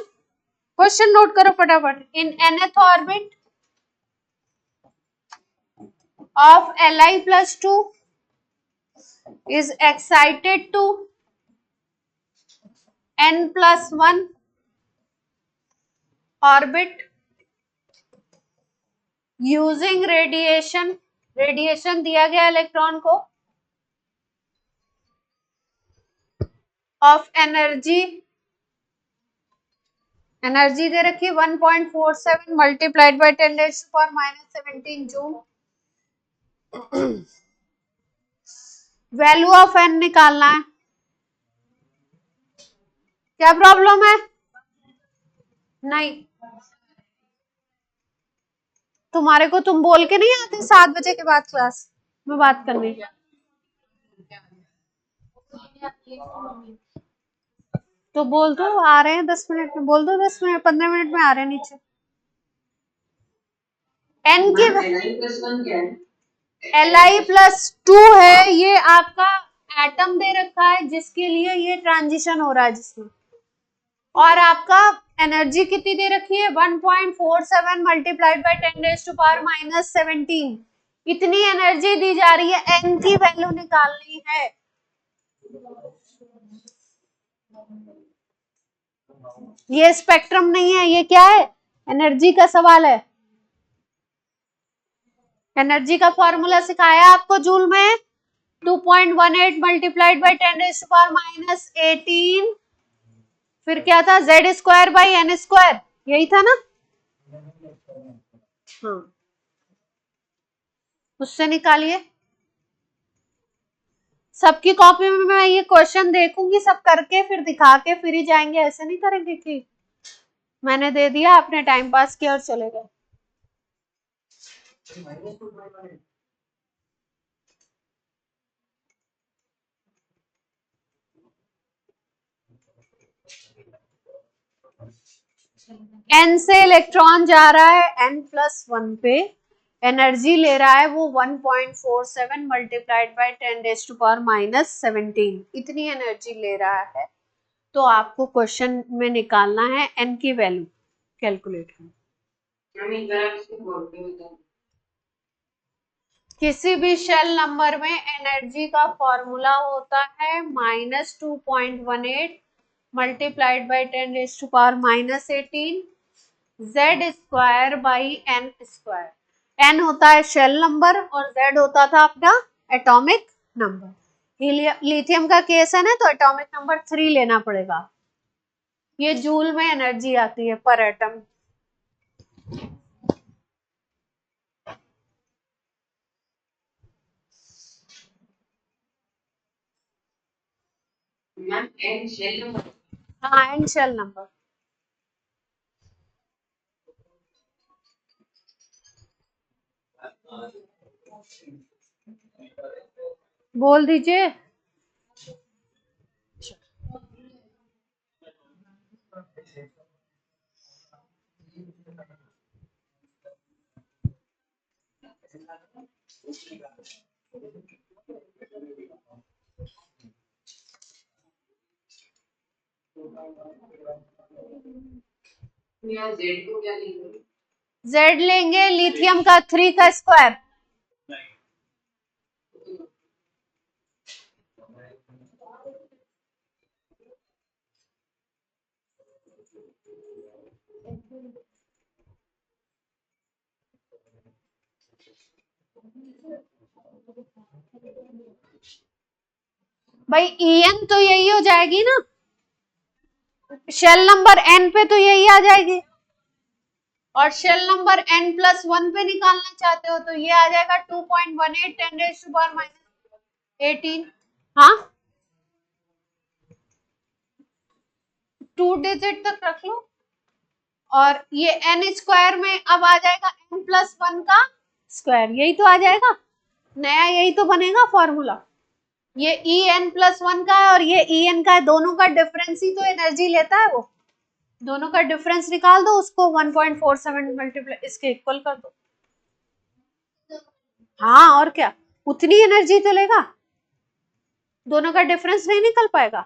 क्वेश्चन नोट करो फटाफट। इन nth orbit of Li plus 2 is excited to n plus 1 orbit using radiation। Radiation दिया गया इलेक्ट्रॉन को ऑफ एनर्जी, एनर्जी दे रखी 1.47 multiplied by 10⁻⁻17 joule. Value of n निकालना है। क्या प्रॉब्लम है? नहीं, तुम्हारे को तुम बोल के नहीं आते 7 बजे के बाद क्लास में बात करने? तो बोल दो आ रहे हैं 10 मिनट में, बोल दो 10 मिनट 15 मिनट में आ रहे हैं नीचे। एन की Li+2 है, ये आपका एटम दे रखा है जिसके लिए ये ट्रांजिशन हो रहा है जिसमें, और आपका एनर्जी कितनी दे रखी है 1.47 मल्टीप्लाइड बाई 10⁻⁻17। इतनी एनर्जी दी जा रही है, एन की वैल्यू निकालनी है। ये स्पेक्ट्रम नहीं है, ये क्या है? एनर्जी का सवाल है। एनर्जी का फॉर्मूला सिखाया आपको जूल में, 2.18 मल्टीप्लाइड बाई 10⁻⁻18। फिर क्या था? Z² बाई n², यही था ना? हाँ, उससे निकालिए। सबकी कॉपी में मैं ये क्वेश्चन देखूंगी, सब करके फिर दिखा के फिर ही जाएंगे। ऐसे नहीं करेंगे कि मैंने दे दिया, आपने टाइम पास किया और चले गए। n से इलेक्ट्रॉन जा रहा है n+1 पे, एनर्जी ले रहा है वो 1.47 मल्टीप्लाइड बाई 10⁻⁻17। इतनी एनर्जी ले रहा है। तो आपको क्वेश्चन में निकालना है n की वैल्यू, कैलकुलेट करना। किसी भी शेल नंबर में एनर्जी का फॉर्मूला होता है -2.18 multiplied by 10⁻⁻18 Z² by n²। n होता है शेल नंबर और z होता था अपना एटॉमिक नंबर। लिथियम का केस है ना, तो एटॉमिक नंबर 3 लेना पड़ेगा। ये जूल में एनर्जी आती है पर atom. Ma'am n shell number. हाँ, एंड शेल नंबर। बोल दीजिए। यहाँ जेड को क्या लिखेंगे? जेड लेंगे लिथियम का 3 का स्क्वायर। भाई En तो यही हो जाएगी ना, शेल नंबर n पे तो यही आ जाएगी, और शेल नंबर n+1 पे निकालना चाहते हो तो ये आ जाएगा 2.18 10⁻⁻18। हाँ, 2 डिजिट तक रख लो। और ये n स्क्वायर में अब आ जाएगा n+1 का स्क्वायर, यही तो आ जाएगा, नया यही तो बनेगा फॉर्मूला। ये En+1 का है और ये En का है, दोनों का डिफरेंस ही तो एनर्जी लेता है वो। दोनों का डिफरेंस निकाल दो, उसको 1.47 मल्टीप्लाई इसके इक्वल कर दो। हाँ, और क्या, उतनी एनर्जी तो लेगा, दोनों का डिफरेंस नहीं निकल पाएगा।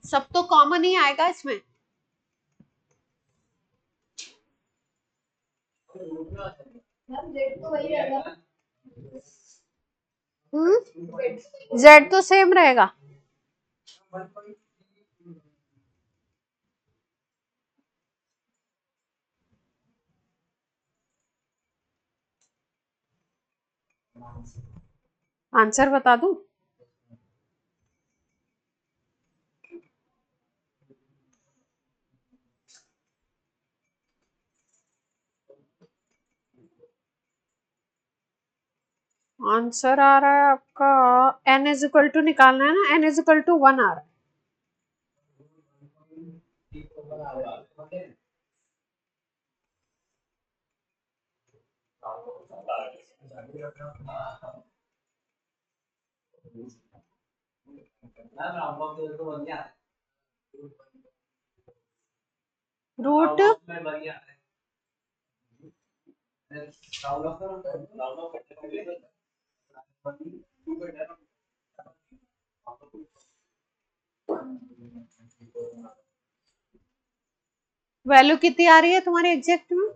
सब तो कॉमन ही आएगा इसमें। जेड तो सेम रहेगा। आंसर बता दूं? आंसर आ रहा है आपका n निकालना है ना, n=1 आ रहा है। रूट वैल्यू कितनी आ रही है तुम्हारी एग्जैक्ट में?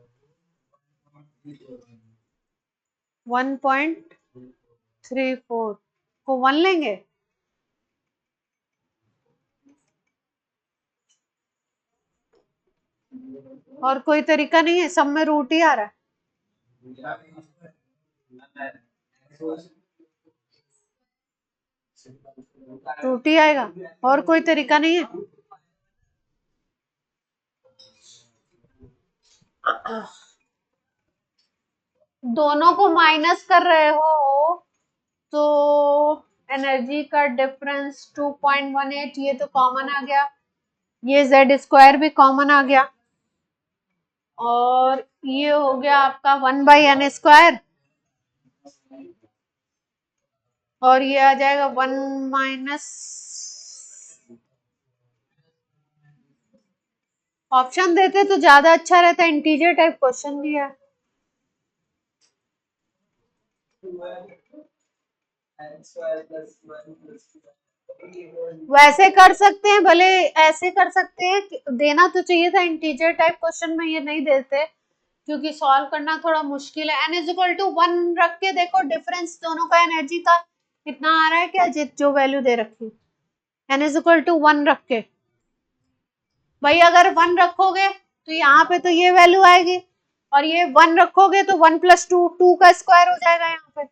1.34 को 1 लेंगे। और कोई तरीका नहीं है, सब में रूट ही आ रहा है। रूट ही आएगा, और कोई तरीका नहीं है। दोनों को माइनस कर रहे हो तो एनर्जी का डिफरेंस 2.18, ये तो कॉमन आ गया, ये z² भी कॉमन आ गया, और ये हो गया आपका 1/n², और ये आ जाएगा 1 ऑप्शन देते तो ज्यादा अच्छा रहता, इंटीजर टाइप क्वेश्चन दिया है। वैसे कर सकते हैं, भले ऐसे कर सकते हैं, देना तो चाहिए था इंटीजर टाइप क्वेश्चन में, ये नहीं देते क्योंकि सॉल्व करना थोड़ा मुश्किल है। n=1 रख के देखो, डिफरेंस दोनों का एनर्जी का कितना आ रहा है, क्या जो वैल्यू दे रखी, n=1 रख के। भाई अगर 1 रखोगे तो यहाँ पे तो ये वैल्यू आएगी, और ये 1 रखोगे तो 1 + 2 2 का स्क्वायर हो जाएगा यहाँ पे।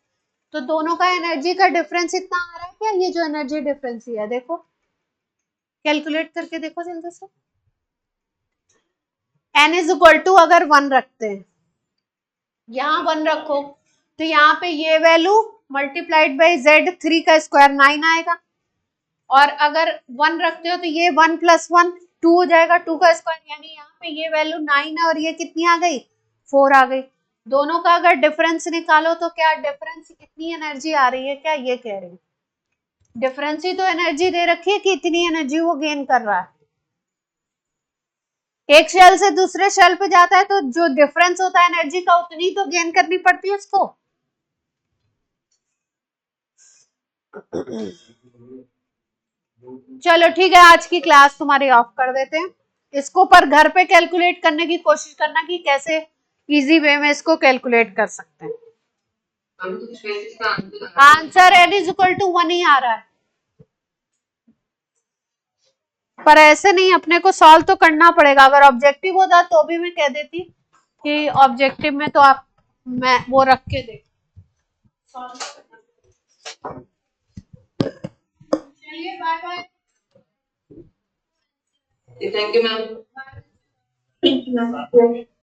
तो दोनों का एनर्जी का डिफरेंस इतना आ रहा है क्या? ये जो एनर्जी डिफरेंस है, देखो कैलकुलेट करके देखो जल्दी से। n = अगर 1 रखते हैं, यहाँ 1 रखो तो यहाँ पे ये वैल्यू मल्टीप्लाइड बाई z 3 का स्क्वायर 9 आएगा, और अगर 1 रखते हो तो ये 1 + 1 2 हो जाएगा, 2 का स्क्वायर, यानी यहाँ पे ये वैल्यू 9 है और ये कितनी आ गई? 4 आ गई। दोनों का अगर डिफरेंस निकालो तो क्या डिफरेंस इतनी एनर्जी आ रही है क्या? ये कह रही है डिफरेंस ही तो एनर्जी दे रखी है कि इतनी एनर्जी वो गेन कर रहा है। एक शेल से दूसरे शेल पे जाता है तो जो डिफरेंस होता है एनर्जी का उतनी तो गेन करनी पड़ती है उसको। चलो ठीक है, आज की क्लास तुम्हारी ऑफ कर देते हैं। इसको पर घर पे कैलकुलेट करने की कोशिश करना कि कैसे इजी वे में इसको कैलकुलेट कर सकते हैं। आंसर n = 1 ही आ रहा है, पर ऐसे नहीं, अपने को सॉल्व तो करना पड़ेगा। अगर ऑब्जेक्टिव होता तो भी मैं कह देती कि ऑब्जेक्टिव में तो आप मैं वो रख के दे। चलिए bye bye. Thank you ma'am.